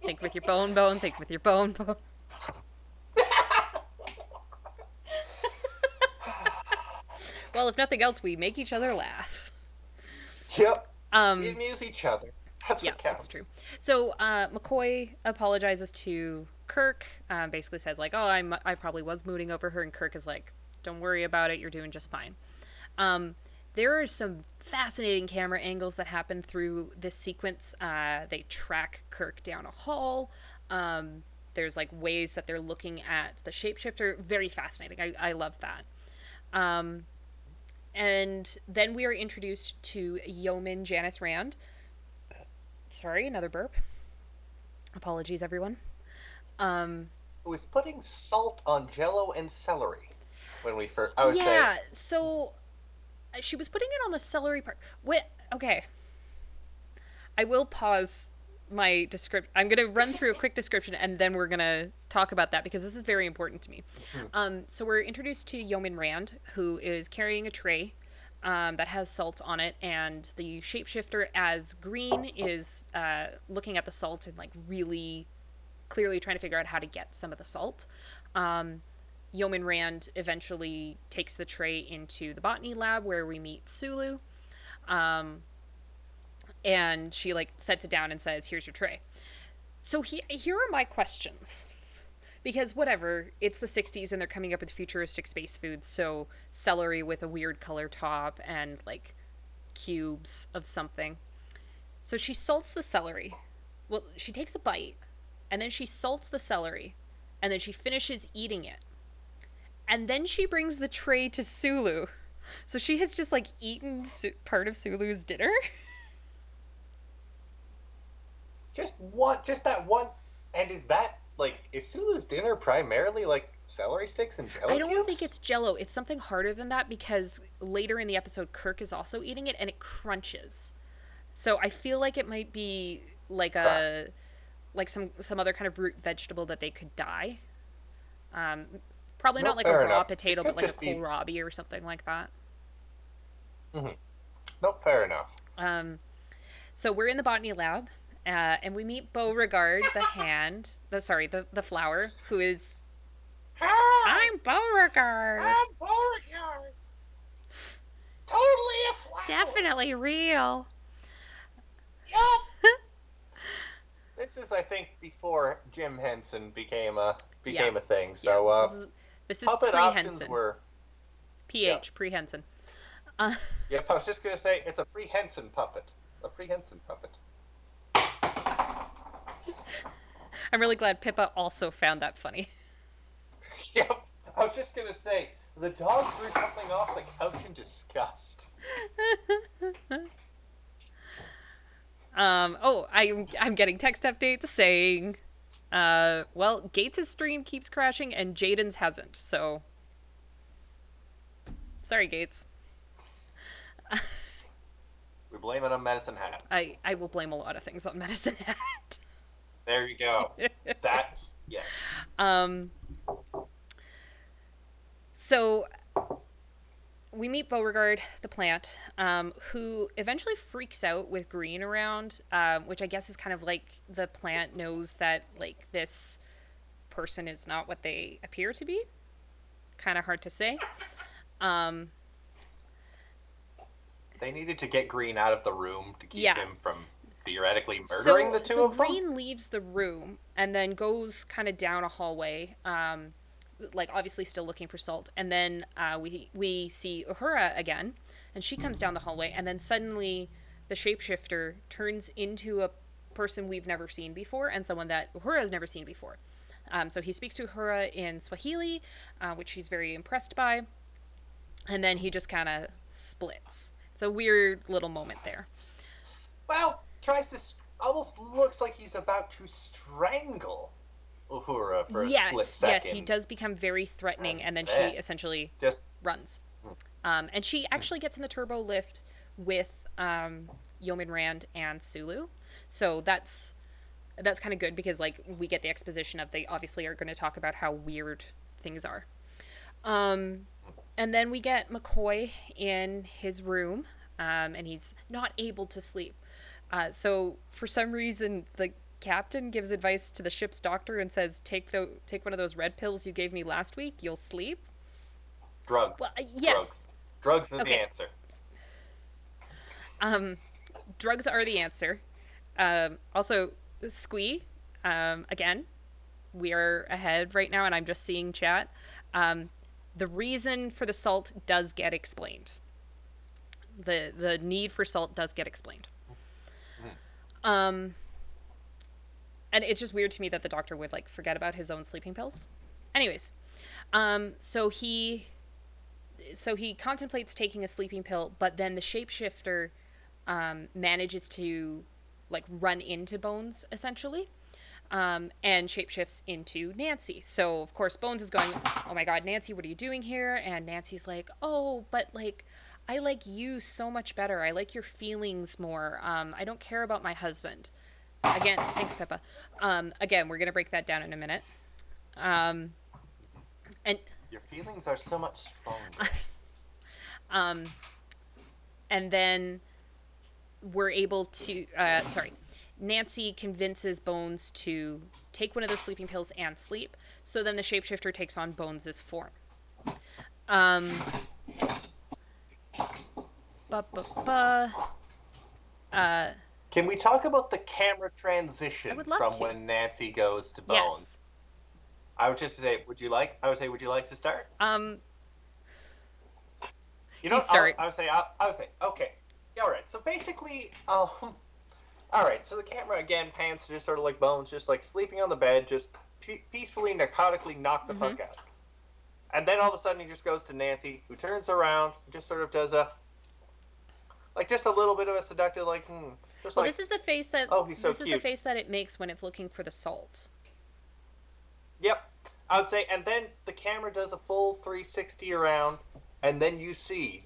Think with your bone, think with your bone. Well, if nothing else, we make each other laugh. Yep. We Um amuse each other. That's yeah, what that's true. counts. So McCoy apologizes to Kirk. Basically says like, "Oh, I probably was mooning over her," and Kirk is like, "Don't worry about it. You're doing just fine." Um, there are some fascinating camera angles that happen through this sequence. They track Kirk down a hall. There's like ways that they're looking at the shapeshifter. Very fascinating. I love that. Um, and then we are introduced to Yeoman Janice Rand. Sorry, another burp. Apologies, everyone. Um, Who is putting salt on Jello and celery? When we first, I would say, yeah, so she was putting it on the celery part. Wait, okay. I will pause my description. I'm going to run through a quick description and then we're going to talk about that because this is very important to me. hmm, So we're introduced to Yeoman Rand, who is carrying a tray that has salt on it, and the shapeshifter, as Green, is looking at the salt and like really clearly trying to figure out how to get some of the salt. Um, Yeoman Rand eventually takes the tray into the botany lab where we meet Sulu. Um, and she like sets it down and says, "Here's your tray." So here are my questions. Because whatever, it's the 60s and they're coming up with futuristic space foods, so celery with a weird color top and like cubes of something. So she salts the celery. Well, she takes a bite and then she salts the celery and then she finishes eating it. And then she brings the tray to Sulu. So she has just like eaten part of Sulu's dinner. just that one. And is that like is Sulu's dinner primarily like celery sticks and I Jello don't think cubes? it's jello. It's something harder than that because later in the episode, Kirk is also eating it and it crunches. So I feel like it might be like Okay. some other kind of root vegetable that they could dye. Um, Probably not Nope, like a fair raw enough. It potato, but could like a just be. kohlrabi or something like that. Mhm. Nope, fair enough. Um, so we're in the botany lab, and we meet Beauregard, the flower, who is Hi, I'm Beauregard, I'm Beauregard. Totally a flower. definitely real. Yup. This is, I think, before Jim Henson Yeah, became a thing. yeah. So This is puppet pre options Henson, were. Yep. PH pre Henson. Uh, Yep. I was just gonna say it's a free Henson puppet. A free Henson puppet. I'm really glad Pippa also found that funny. Yep. I was just gonna say the dog threw something off the couch in disgust. I'm getting text updates saying, well, Gates' stream keeps crashing and Jaden's hasn't. So sorry, Gates. We blame it on Medicine Hat. I will blame a lot of things on Medicine Hat. There you go. That yes. um, so we meet Beauregard, the plant, who eventually freaks out with Green around, which I guess is kind of like the plant knows that like this person is not what they appear to be. kind of hard to say. Um, They needed to get Green out of the room to keep yeah. him from theoretically murdering So the two so of them. Green leaves the room and then goes kind of down a hallway. Like obviously still looking for Salt, and then we see Uhura again, and she comes down the hallway, and then suddenly the shapeshifter turns into a person we've never seen before, and someone that Uhura has never seen before. So he speaks to Uhura in Swahili, which she's very impressed by, and then he just kind of splits. It's a weird little moment there. Well, tries to almost looks like he's about to strangle Uhura for a split Yes, yes, he second, does become very threatening, and and then she then essentially just runs. And she actually gets in the turbo lift with Yeoman Rand and Sulu. So that's kind of good because like we get the exposition of they obviously are going to talk about how weird things are. Um, and then we get McCoy in his room, and he's not able to sleep. So for some reason, the captain gives advice to the ship's doctor and says, take one of those red pills you gave me last week. You'll sleep." Well, drugs, yes, drugs, drugs are the okay. answer. Um, drugs are the answer. Also, Squee. Again, we are ahead right now, and I'm just seeing chat. Um, the reason for the salt does get explained. The need for salt does get explained. Mm-hmm. Um, and it's just weird to me that the doctor would like forget about his own sleeping pills. Anyways, um, so he so he contemplates taking a sleeping pill, but then the shapeshifter manages to like run into Bones essentially, and shapeshifts into Nancy. So of course Bones is going, "Oh my God, Nancy, what are you doing here?" And Nancy's like, "Oh, but like I like you so much better. I like your feelings more. I don't care about my husband." Again, thanks, Pippa. Again, we're gonna break that down in a minute. Um, and Your feelings are so much stronger. um, and then we're able to. Sorry, Nancy convinces Bones to take one of those sleeping pills and sleep. So then the shapeshifter takes on Bones's form. Um, ba ba ba. Uh, Can we talk about the camera I transition would love from to. when Nancy goes to Bones? Yes. I would just say, would you like? I would say, would you like to start? Um, You know, you what? start. I would say, okay, yeah, all right. So basically, all right. So the camera again pans to just sort of like Bones, just like sleeping on the bed, just peacefully, narcotically knocked the Mm-hmm. fuck out. And then all of a sudden, he just goes to Nancy, who turns around, and just sort of does a like just a little bit of a seductive, like, just Well, like, oh, he's so this is the cute. face that it makes when it's looking for the salt. Yep. I would say, and then the camera does a full 360 around, and then you see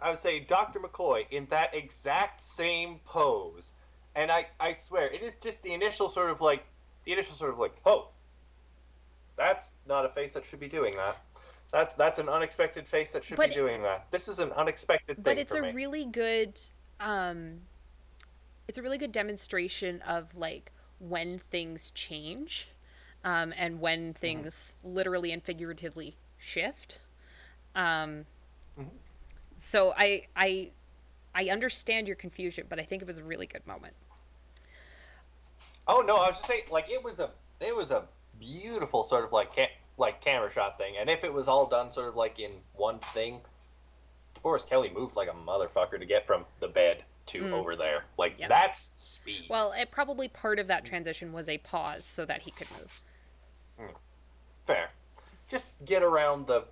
I would say Dr. McCoy in that exact same pose, and I swear it is just oh, that's not a face that should be doing that. That's an unexpected face that should be But doing that. This is an unexpected but thing for me. um it's a really good demonstration of like when things change, and when Mm-hmm. things literally and figuratively shift. Um, Mm-hmm. so I understand your confusion, but I think it was a really good moment. Oh no, I was just saying, like it was a beautiful sort of like like camera shot thing, and if it was all done sort of like in one thing, DeForest Kelly moved like a motherfucker to get from the bed to Mm, over there. Like yeah. that's speed. Well, it probably part of that transition was a pause so that he could move. Mm, fair. Just get around the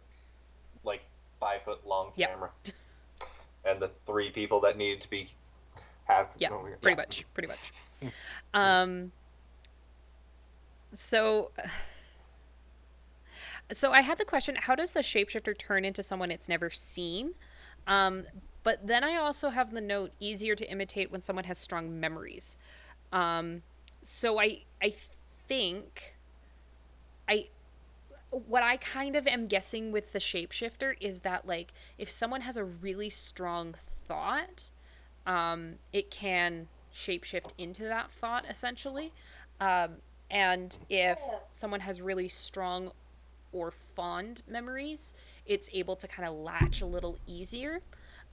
like 5 foot long Yep. camera and the three people that needed to be have. Yeah. Oh, Pretty yeah. much. Pretty much. Um. So. So I had the question: how does the shapeshifter turn into someone it's never seen? Um, but then I also have the note easier to imitate when someone has strong memories. Um, so I think I what I kind of am guessing with the shapeshifter is that like if someone has a really strong thought, it can shapeshift into that thought essentially. And if someone has really strong or fond memories, it's able to kind of latch a little easier.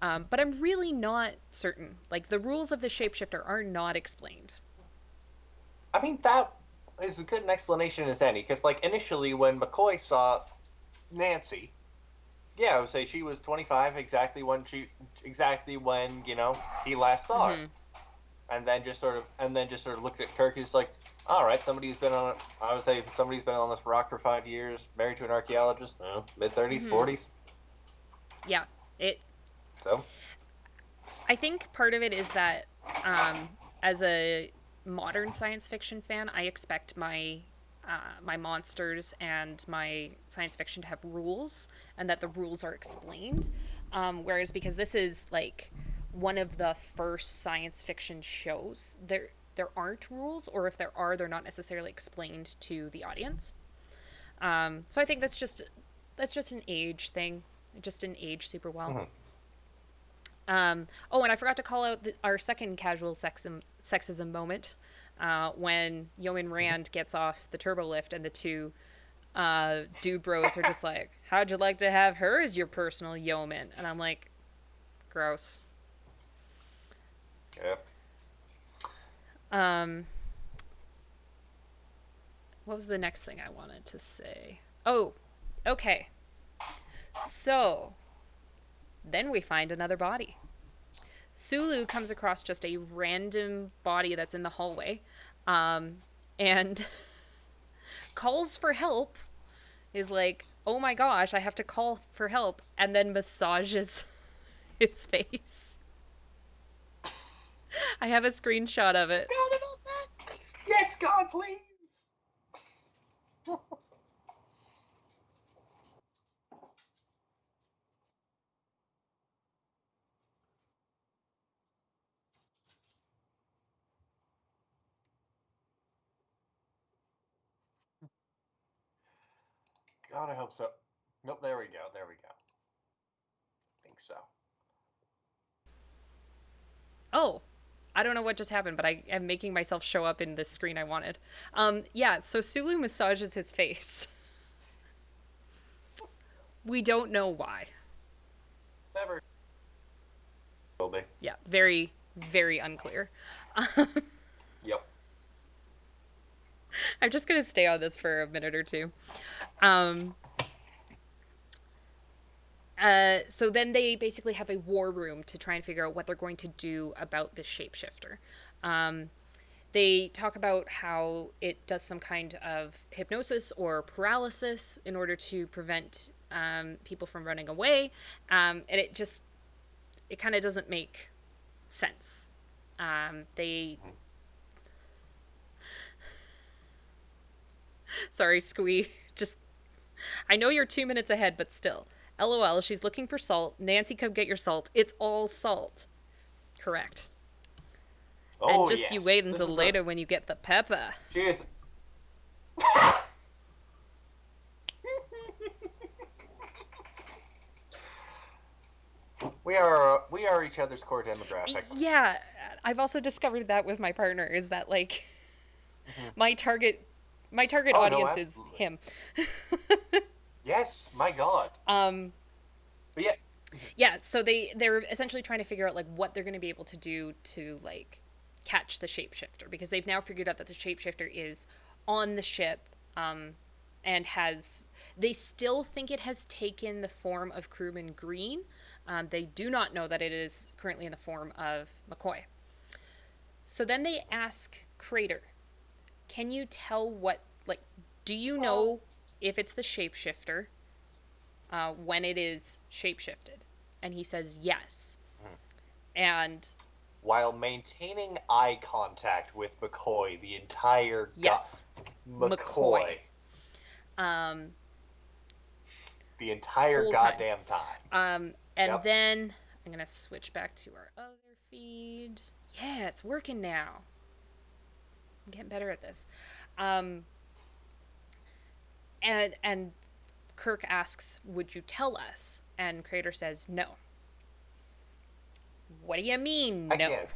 But I'm really not certain. Like, the rules of the shapeshifter are not explained. I mean, that is as good an explanation as any, because, like, initially when McCoy saw Nancy, yeah, I would say she was 25, exactly when, he last saw her. Mm-hmm. And then just sort of looks at Kirk, who's like, all right, I would say somebody's been on this rock for 5 years, married to an archaeologist, mid 30s, Mm-hmm. 40s. Yeah. It So, I think part of it is that, as a modern science fiction fan, I expect my monsters and my science fiction to have rules, and that the rules are explained. Whereas, because this is like one of the first science fiction shows, there aren't rules, or if there are, they're not necessarily explained to the audience. So I think that's just an age thing. It just didn't age super well. mhm. Oh, and I forgot to call out our second casual sexism moment, when Yeoman Rand gets off the turbo lift and the two dude bros are just like, "How'd you like to have her as your personal yeoman?" And I'm like, gross. Yeah. Um, what was the next thing I wanted to say? Oh, okay. So then we find another body. Sulu comes across just a random body that's in the hallway, um, and calls for help, is like, oh my gosh, I have to call for help, and then massages his face. I have a screenshot of it. God, about that. Yes, God, please. God, I hope so. Nope, there we go. There we go. I think so. Oh, I don't know what just happened, but I am making myself show up in the screen I wanted. Yeah, so Sulu massages his face. We don't know why. Never will be. Yeah, very, very unclear. Yep. I'm just gonna stay on this for a minute or two. Um, so then they basically have a war room to try and figure out what they're going to do about this shapeshifter. Um, they talk about how it does some kind of hypnosis or paralysis in order to prevent people from running away, and it kind of doesn't make sense. They Sorry, Squee, just I know you're 2 minutes ahead, but still. LOL, she's looking for salt. Nancy, come get your salt. It's all salt. Correct. And Oh just you yes, wait this until is a. later when you get the pepper. She is. We are each other's core demographic. Yeah, I've also discovered that with my partner is that like Mhm. my target my target Oh no, audience is absolutely. him. Yes, my God. um But yeah. yeah, so they're essentially trying to figure out like what they're going to be able to do to like catch the shapeshifter, because they've now figured out that the shapeshifter is on the ship, um and has they still think it has taken the form of crewman Green. They do not know that it is currently in the form of McCoy. So then they ask Crater, can you tell what, like, do you Well, know if it's the shapeshifter when it is shapeshifted? And he says yes. mhm. And While maintaining eye contact with McCoy the entire yes, McCoy. McCoy Um, the entire whole time. goddamn time. And Yep. then I'm gonna switch back to our other feed. Yeah, it's working now. I'm getting better at this. Um, and Kirk asks, "Would you tell us?" And Crater says, "No." What do you mean, Again, no?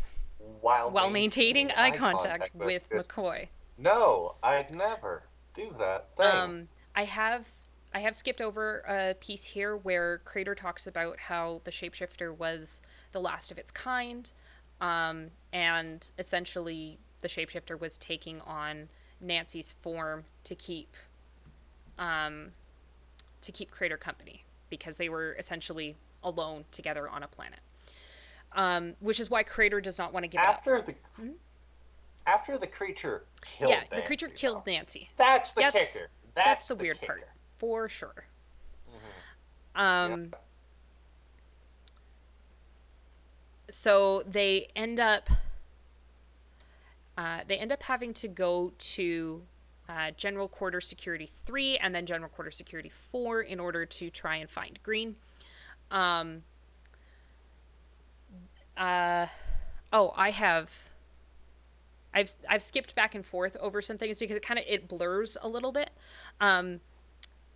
while While maintaining maintaining eye eye contact contact with with just McCoy. no, I'd never do that thing. I have I have skipped over a piece here where Crater talks about how the shapeshifter was the last of its kind, and essentially the shapeshifter was taking on Nancy's form um, to keep Crater company because they were essentially alone together on a planet. Which is why Crater does not want to give it up. After the Mhm. after the creature Yeah, killed the creature Nancy, killed though. Nancy. That's the That's kicker. that's That's the the weird part, kicker. for sure. Mm-hmm. Um, Yep. so they end up having to go to General Quarter Security 3 and then General Quarter Security 4 in order to try and find Green. Um, uh, oh, I've skipped back and forth over some things because it blurs a little bit. Um,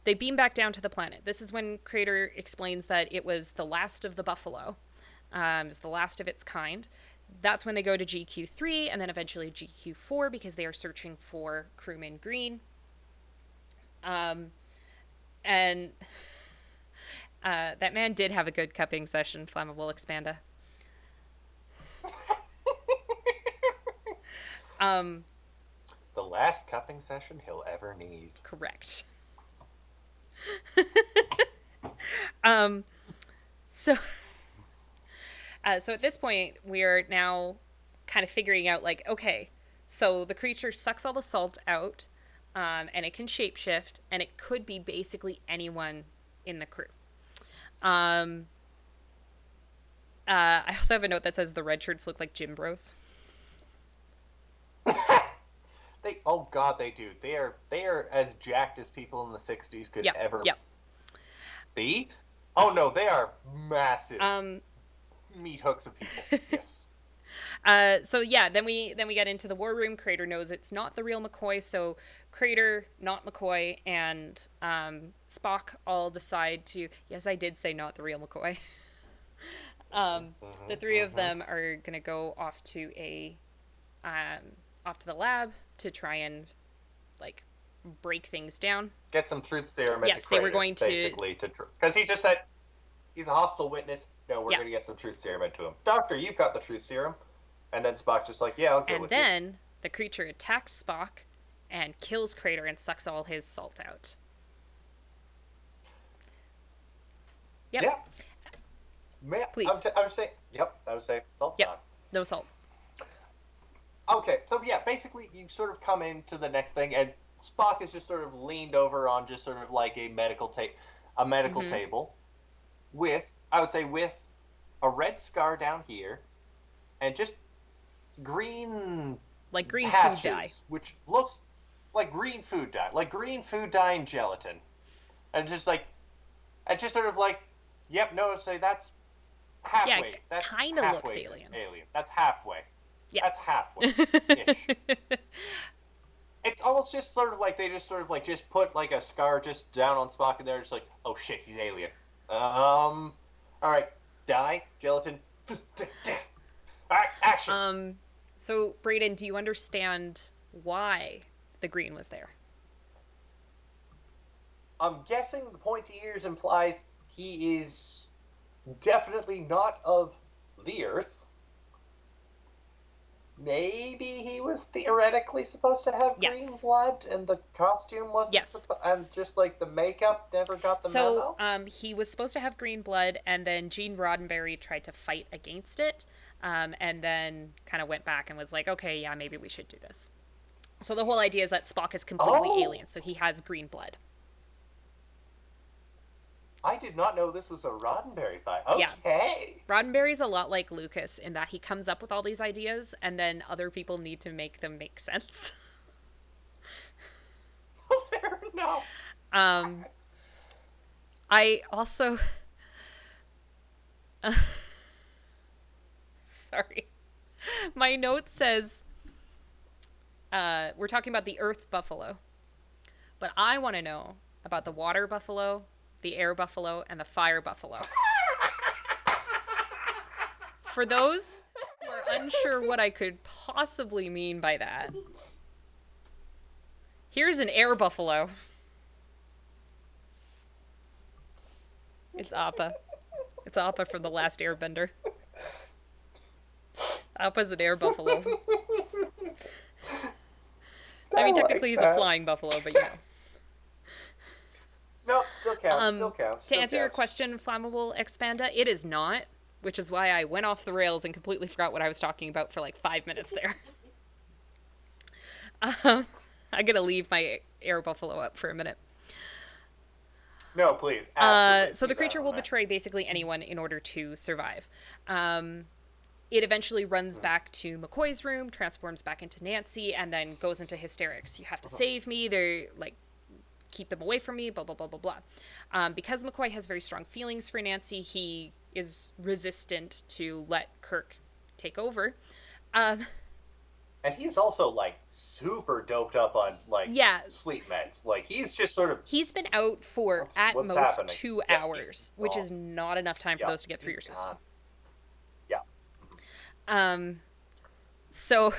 they beam back down to the planet. This is when Crater explains that it was the last of the buffalo. It was the last of its kind. That's when they go to GQ3 and then eventually GQ4 because they are searching for crewman Green. Um, and that man did have a good cupping session, Flammable Expanda. Um, The last cupping session he'll ever need. correct. um, so so at this point, we're now kind of figuring out like, okay, so the creature sucks all the salt out, and it can shapeshift, and it could be basically anyone in the crew. Um, I also have a note that says the red shirts look like gym bros. Oh god, they do. They are as jacked as people in the '60s could Yep, ever yep. be. Oh no, they are massive Um, meat hooks of people. Yes. so yeah, then we get into the war room. Crater knows it's not the real McCoy, so Crater, not McCoy, and Spock all decide to. Yes, I did say not the real McCoy. Mm-hmm, The mm-hmm, three of mm-hmm. them are gonna go um, off to the lab to try and like break things down. Get some truth serum into Yes, they were Crater, going to. basically, because he just said he's a hostile witness. No, we're Yeah, going to get some truth serum into him. Doctor, you've got the truth serum. And then Spock just like, yeah, I'll go and with you. then the creature attacks Spock and kills Crater and sucks all his salt out. Yep, Yeah, man, please. I would say, yep, I would say salt Yep, time. no salt. Okay, so yeah, basically you sort of come into the next thing, and Spock is just sort of leaned over on just sort of like a medical Mm-hmm. table with, I would say, with a red scar down here, and just green Like green food dye. patches, which looks like green food dye, like green food dye and gelatin, and just like, and just sort of like, yep, no, say that's Yeah, halfway. That's kind of looks halfway alien. alien. That's halfway. Yeah. That's halfway ish. It's almost just sort of like they just sort of like just put like a scar just down on Spock, and they're just like, oh shit, he's alien. All right, dye, gelatin. All right, action. um, so Brayden, do you understand why the green was there? I'm guessing the pointy ears implies he is definitely not of the Earth. Maybe he was theoretically supposed to have green Yes. blood, and the costume wasn't Yes. and just like the makeup never got the So, memo. he was supposed to have green blood, and then Gene Roddenberry tried to fight against it, and then kind of went back and was like, okay, yeah, maybe we should do this. So the whole idea is that Spock is completely Oh, alien, so he has green blood. I did not know this was a Roddenberry fight. Yeah, Okay. Roddenberry's a lot like Lucas in that he comes up with all these ideas, and then other people need to make them make sense. Fair enough. um, I also, sorry, my note says we're talking about the Earth buffalo, but I want to know about the water buffalo, the air buffalo, and the fire buffalo. For those who are unsure what I could possibly mean by that, here's an air buffalo. It's Appa. It's Appa from The Last Airbender. Appa's an air buffalo. I mean, I like technically he's a that. flying buffalo, but you know. Nope, still counts, still counts, To still answer your counts. question, Flammable Expanda, it is not, which is why I went off the rails and completely forgot what I was talking about for like 5 minutes there. Um, I'm gonna leave my air buffalo up for a minute. No, please, absolutely. So the Leave that creature on will there. betray basically anyone in order to survive. Um, it eventually runs back to McCoy's room, transforms back into Nancy, and then goes into hysterics. You have to save me. They're like, keep them away from me, blah, blah, blah, blah, blah. Because McCoy has very strong feelings for Nancy, he is resistant to let Kirk take over. Um, And he's also like super doped up on like yeah, sleep meds. Like he's just sort of he's been out for at what's most happening. two Yep, he's hours, which gone. is not enough time for Yep, those to get through he's your gone. system. Yeah. Um, so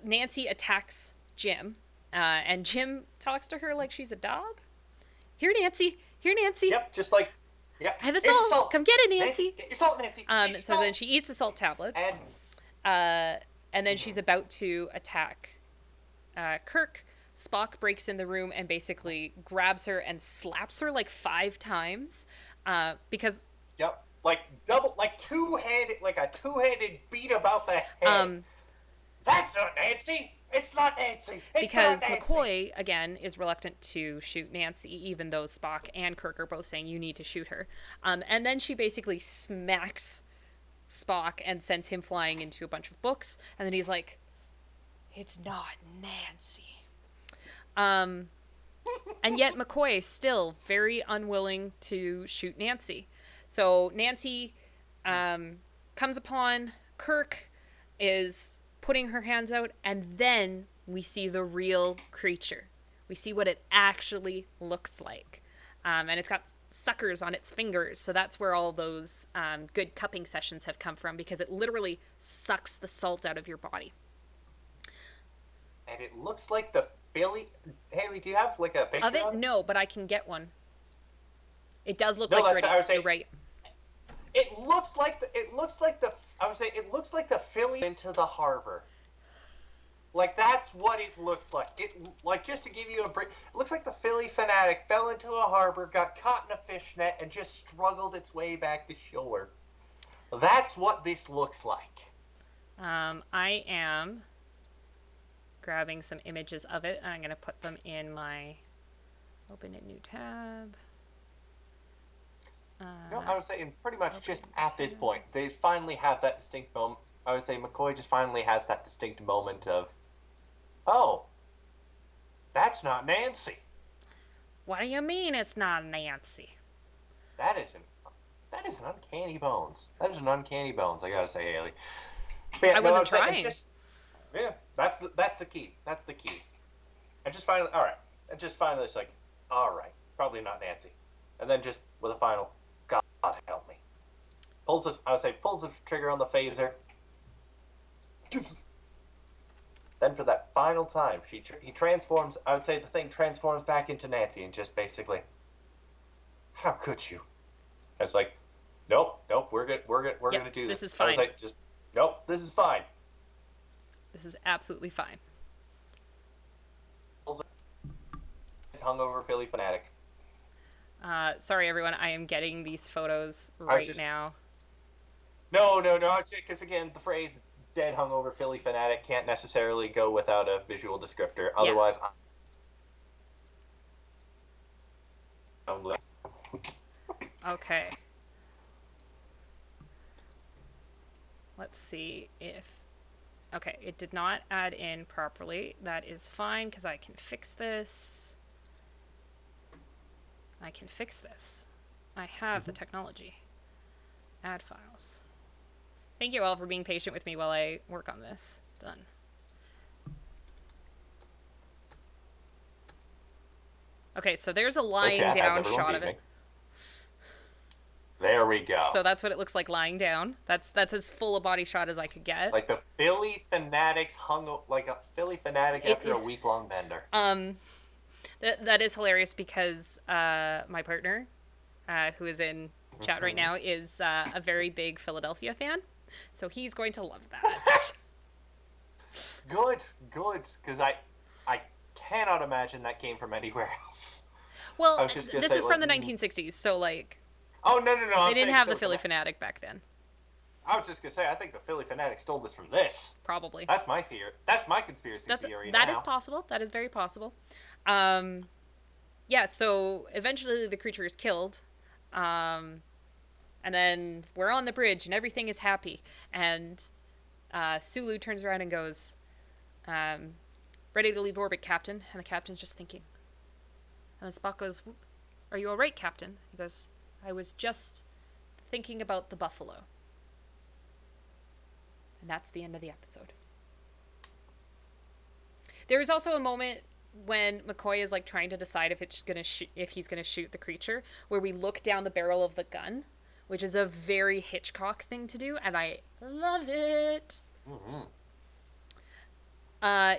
Nancy attacks Jim, and Jim talks to her like she's a dog. Here, Nancy. Here, Nancy. Yep, just like yep. I have the Here's your salt. salt. Come get it, Nancy, Nancy. get your salt, Nancy. Get your So then salt. she eats the salt tablets, And uh, and then she's about to attack Kirk. Spock breaks in the room and basically grabs her and slaps her like 5 times, because yep, like double, like two-handed, like a two-handed beat about the head. um, That's not Nancy. It's not Nancy. It's not because Nancy. McCoy again is reluctant to shoot Nancy, even though Spock and Kirk are both saying you need to shoot her. And then she basically smacks Spock and sends him flying into a bunch of books. And then he's like, "It's not Nancy." Um, and yet McCoy is still very unwilling to shoot Nancy. So Nancy comes upon Kirk, is putting her hands out, and then we see the real creature. We see what it actually looks like. And it's got suckers on its fingers, so that's where all those good cupping sessions have come from, because it literally sucks the salt out of your body. And it looks like the Philly. Haley, do you have like a Of picture it, of it? no, but I can get one. It does look No, like that's gritty. I would You're say. right. It looks like the. It looks like the. I would say it looks like the Philly into the harbor. Like that's what it looks like. It like just to give you a break. It looks like the Philly fanatic fell into a harbor, got caught in a fish net, and just struggled its way back to shore. That's what this looks like. I am grabbing some images of it, and I'm going to put them in my open a new tab. I would say, pretty much Open a just new at this tab. point, they finally have that distinct moment. I would say McCoy just finally has that distinct moment of, oh, that's not Nancy. What do you mean it's not Nancy? That isn't. That is an uncanny bones. That is an uncanny bones. I gotta say, Haley. But I yeah, no, I wasn't was saying, trying. just yeah, that's the key. That's the key. I just finally, all right. I just finally, it's like, all right, probably not Nancy, and then just with a final, God help me. Pulls the, I would say, pulls the trigger on the phaser. Then for that final time, he transforms. I would say the thing transforms back into Nancy, and just basically, how could you? I was like, nope, nope, we're good, we're good, we're Yep, gonna do this this. is I was fine. like, just nope, this is fine. This is absolutely fine. Hungover Philly fanatic. Sorry, everyone. I am getting these photos I was right just now. no, no, no. Because again, the phrase "dead hungover Philly fanatic" can't necessarily go without a visual descriptor. Yeah. Otherwise, I'm like, Okay. Let's see if. Okay, it did not add in properly. That is fine because I can fix this. I can fix this. I have the technology. Add files. Thank you all for being patient with me while I work on this. Done. Okay, so there's a so lying chat has down everyone's shot of it. evening. There we go. So that's what it looks like lying down. That's as full a body shot as I could get. Like the Philly fanatics hung like a Philly fanatic It, after it a week long bender. that is hilarious because my partner who is in chat right now, is a very big Philadelphia fan. So he's going to love that. Good, good, because I cannot imagine that came from anywhere else. I Well, was just gonna this say is from like, the 1960s, so like oh no, they I'm didn't saying the have the Philly Philly Fanatic. Fanatic back then. I was just gonna say I think the Philly Fanatic stole this from this. Probably. That's my theory. That's my conspiracy theory That is now. possible. That is very possible. Um, yeah. So eventually the creature is killed, um, and then we're on the bridge and everything is happy. And Sulu turns around and goes, um, "Ready to leave orbit, Captain." And the captain's just thinking. And then Spock goes, "Are you all right, Captain?" He goes, "I was just thinking about the buffalo." And that's the end of the episode. There is also a moment when McCoy is like trying to decide if if he's gonna shoot the creature, where we look down the barrel of the gun, which is a very Hitchcock thing to do, and I love it. Mm-hmm.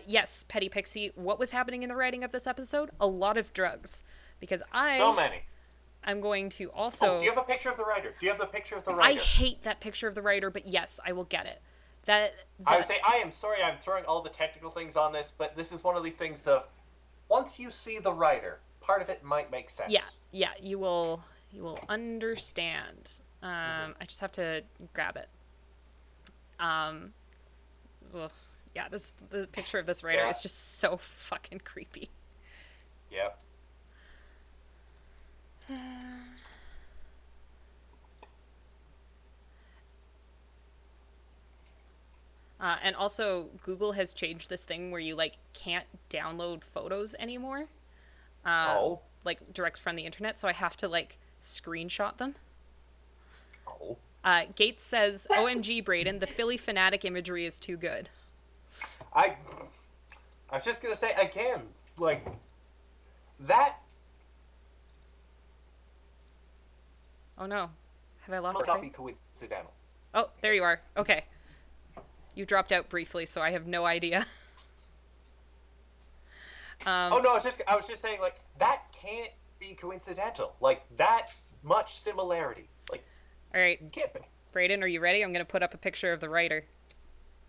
Yes, Petty Pixie. What was happening in the writing of this episode? A lot of drugs, because So many. I'm going to Oh, do also. you have a picture of the writer? Do you have the picture of the I writer? hate that picture of the writer, but yes, I will get it. That I would that say I am sorry I'm throwing all the technical things on this, but this is one of these things of once you see the writer, part of it might make yeah, sense. yeah, you will understand. I just have to grab it. Um, ugh. Yeah, the picture of this writer Yeah, is just so fucking creepy. yeah. And also, Google has changed this thing where you like can't download photos anymore, Oh, like direct from the internet. So I have to like screenshot them. oh. Gates says, "OMG, Braden, the Philly fanatic imagery is too good." I I was just gonna say again, like that Oh no, have I lost must not Braden? be coincidental. Oh, there you are. Okay, you dropped out briefly, so I have no idea. Oh Um, no, I was just saying like that can't be coincidental. Like that much similarity. Like all right, can't be. Braden, are you ready? I'm gonna put up a picture of the writer.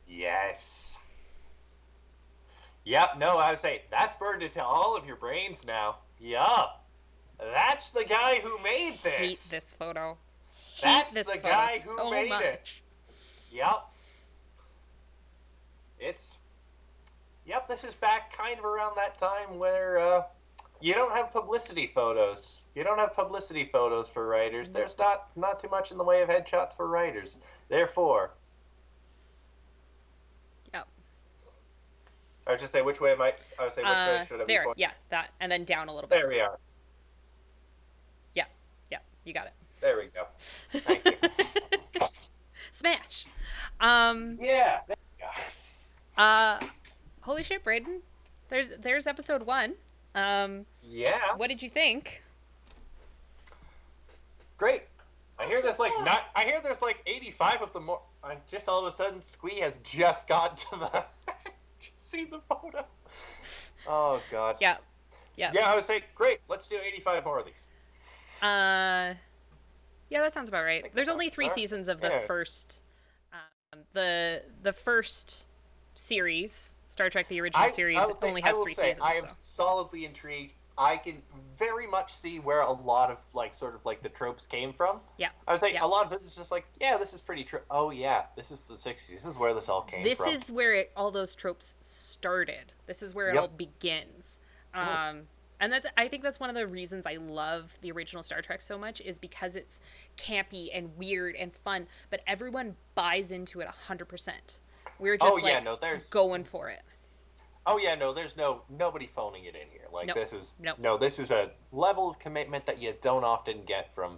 Yes. Yep, no, I would say that's burned into all of your brains now. Yup. That's the guy who made Hate this. this photo. Hate That's this the photo guy who so made it. much. Yep. It's yep, this is back kind of around that time where you don't have publicity photos. You don't have publicity photos for writers. Nope. There's not too much in the way of headshots for writers. Therefore, Yep. I would just say which way am I? I would say which way should I be There. pointing? Yeah, that, and then down a little bit. There we are. Yeah. Yeah. You got There we go. Thank you. it. Smash. Um. Yeah. There we go. Uh. Holy shit, Braden. There's episode 1. Yeah. What did you think? Great. I hear there's like not. I hear there's like 85 of them more. And just all of a sudden, Squee has just got to the. Just seen the photo. Oh god. Yeah. Yeah. Yeah, I would say great. Let's do 85 more of these. Uh. Yeah, that sounds about right. Think There's that's only 3 all right. seasons of the Yeah. first, the first series, Star Trek: The Original Series, only I has will 3 say seasons. I am So solidly intrigued. I can very much see where a lot of like sort of like the tropes came from. yeah, I would say yeah. a lot of this is just like, yeah, this is pretty true. Oh yeah, this is the 60s. This is where this all came This from. is where all those tropes started. This is where it Yep. all begins. Mm. And I think that's one of the reasons I love the original Star Trek so much, is because it's campy and weird and fun, but everyone buys into it 100%. We're Oh just yeah, like no, there's going for it. oh yeah, no, there's nobody phoning it in here. Like Nope, this is nope. no, this is a level of commitment that you don't often get from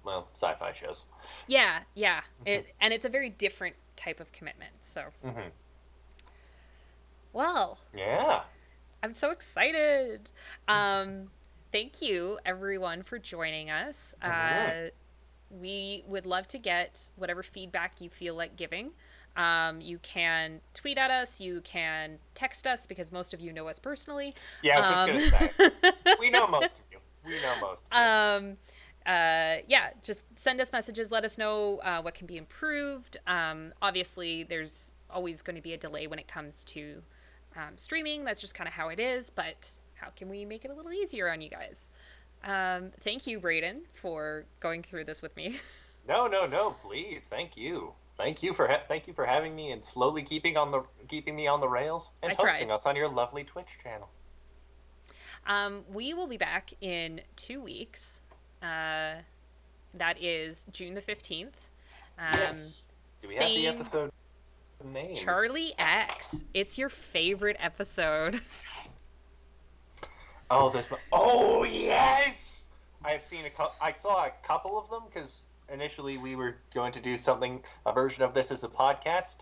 well, sci-fi shows. Yeah, yeah. And it's a very different type of commitment. So, Mm-hmm. well, Yeah. I'm so excited. Um, thank you everyone for joining us. Mm-hmm. We would love to get whatever feedback you feel like giving. You can tweet at us, you can text us because most of you know us personally. Yeah, I was just Um, gonna say we know most of you. We know most of you. yeah, just send us messages. Let us know what can be improved. Obviously, there's always going to be a delay when it comes to streaming. That's just kind of how it is. But how can we make it a little easier on you guys? Thank you, Brayden, for going through this with me. No, no, no, please. Thank you. Thank you for having me and slowly keeping me on the rails and I tried. hosting us on your lovely Twitch channel. We will be back in 2 weeks. Uh, that is June the 15th. Um, Yes. Do we have the same episode name? Charlie X. It's your favorite episode. Oh, this. Oh, yes. I've seen I saw a couple of them because initially we were going to do a version of this as a podcast,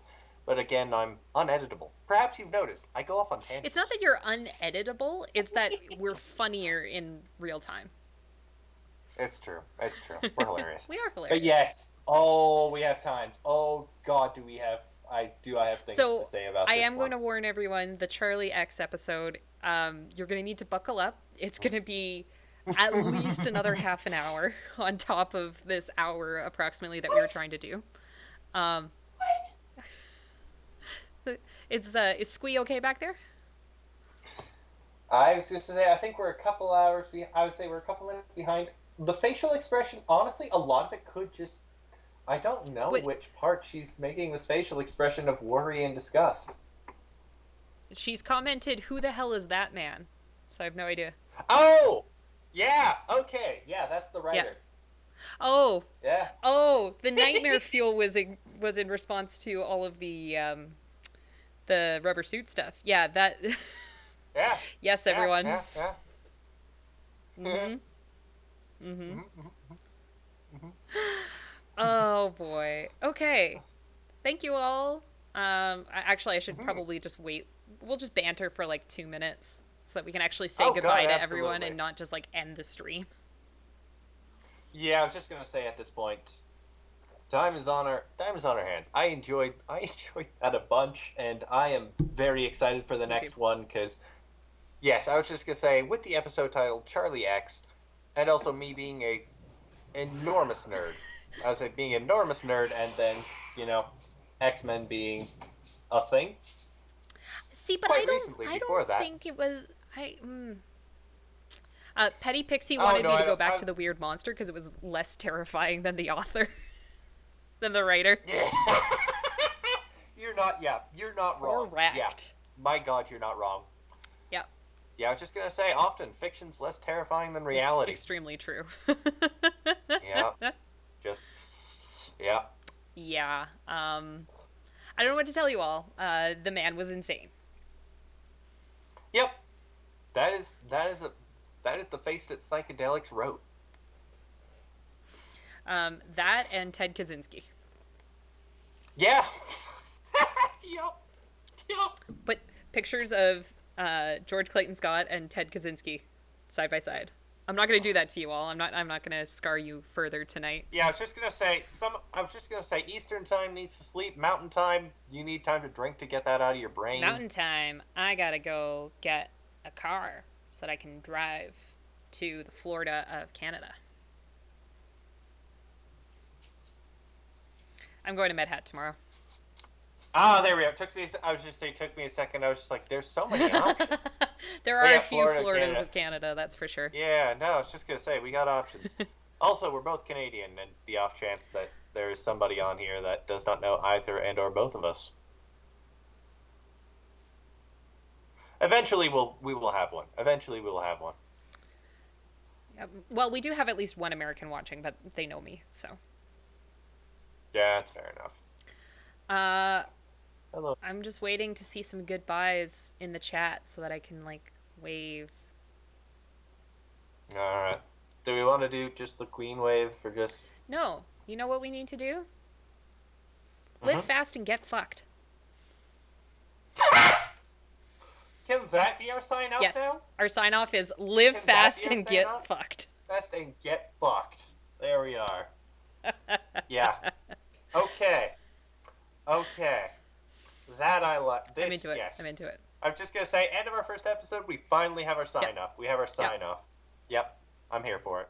but again, I'm uneditable. Perhaps you've noticed I go off on It's not tangents. that you're uneditable, it's that we're funnier in real time. It's true. It's true. We're hilarious. We are But hilarious. yes. Oh, we have time. Oh God, do we have? I have things to So say about I this am going one. to warn everyone the Charlie X episode, you're going to need to buckle up. It's going to be at least another half an hour on top of this hour approximately that we were What? trying to do. Um, What? is Squee okay back there? I was just to say, I think we're a couple hours. I would say we're a couple minutes behind. The facial expression, honestly, a lot of it could just. I don't know Wait, which part she's making this facial expression of worry and disgust. she's commented, "Who the hell is that man?" So I have no idea. Oh, yeah. Okay, yeah, that's the Yeah. writer. Oh, Yeah. oh, the nightmare fuel was in response to all of the rubber suit stuff. Yeah, that. Yeah. Yes, Yeah. everyone. Yeah. Yeah. Mhm. Mhm. Mhm, mhm, Oh boy. Okay. Thank you all. Actually, I should mhm. probably just wait. We'll just banter for like 2 minutes so that we can actually say Oh God, goodbye to everyone absolutely. and not just like end the stream. Yeah, I was just gonna say at this point, time is on our hands. I enjoyed that a bunch, and I am very excited for the Me too. next one because yes, I was just gonna say with the episode titled Charlie X, and also me being a enormous nerd. I was like being an enormous nerd, and then you know, X-Men being a thing See, but quite recently. I Before don't that, think it was. I. Petty Pixie oh wanted no, me to I go don't. back to the weird monster because it was less terrifying than the author, than the writer. Yeah. You're not. Yeah, you're not wrong. Yeah, Correct. my God, you're not wrong. Yeah, Yeah, I was just gonna say, often fiction's less terrifying than it's reality. extremely true. Yeah, just yeah. Yeah. I don't know what to tell you all. The man was insane. Yep. That is the face that psychedelics wrote. That and Ted Kaczynski. Yeah. Yep. Yep. But pictures of George Clayton Scott and Ted Kaczynski side by side. I'm not gonna do that to you all. I'm not gonna scar you further tonight. Yeah, I was just gonna say Eastern time needs to sleep. Mountain time, you need time to drink to get that out of your brain. Mountain time. I gotta go get a car so that I can drive to the Florida of Canada. I'm going to Med Hat tomorrow. Ah, there we go. I was just saying, took me a second. I was just like, there's so many options. There But are a yeah, few Florida, Floridas Canada. of Canada, that's for sure. Yeah, no, I was just gonna say we got options. Also, we're both Canadian, and the off chance that there is somebody on here that does not know either and or both of us. Eventually, we will have one. Eventually, we will have one. Yeah, well, we do have at least one American watching, but they know me, so. Yeah, that's fair enough. Uh, Hello. I'm just waiting to see some goodbyes in the chat so that I can like wave. All right. Do we want to do just the Queen wave for just? No, you know what we need to do? Live Mm-hmm. fast and get fucked. Can that be our sign off Yes, now? our sign off is live Can that be fast our and sign get off? fucked. Fast and get fucked. There we are. Yeah. Okay. Okay. That I like. I'm This, into it. I'm yes. into it. I'm just gonna say, end of our first episode, we finally have our Yep. sign off. We have our Yep. sign off. Yep. I'm here for it.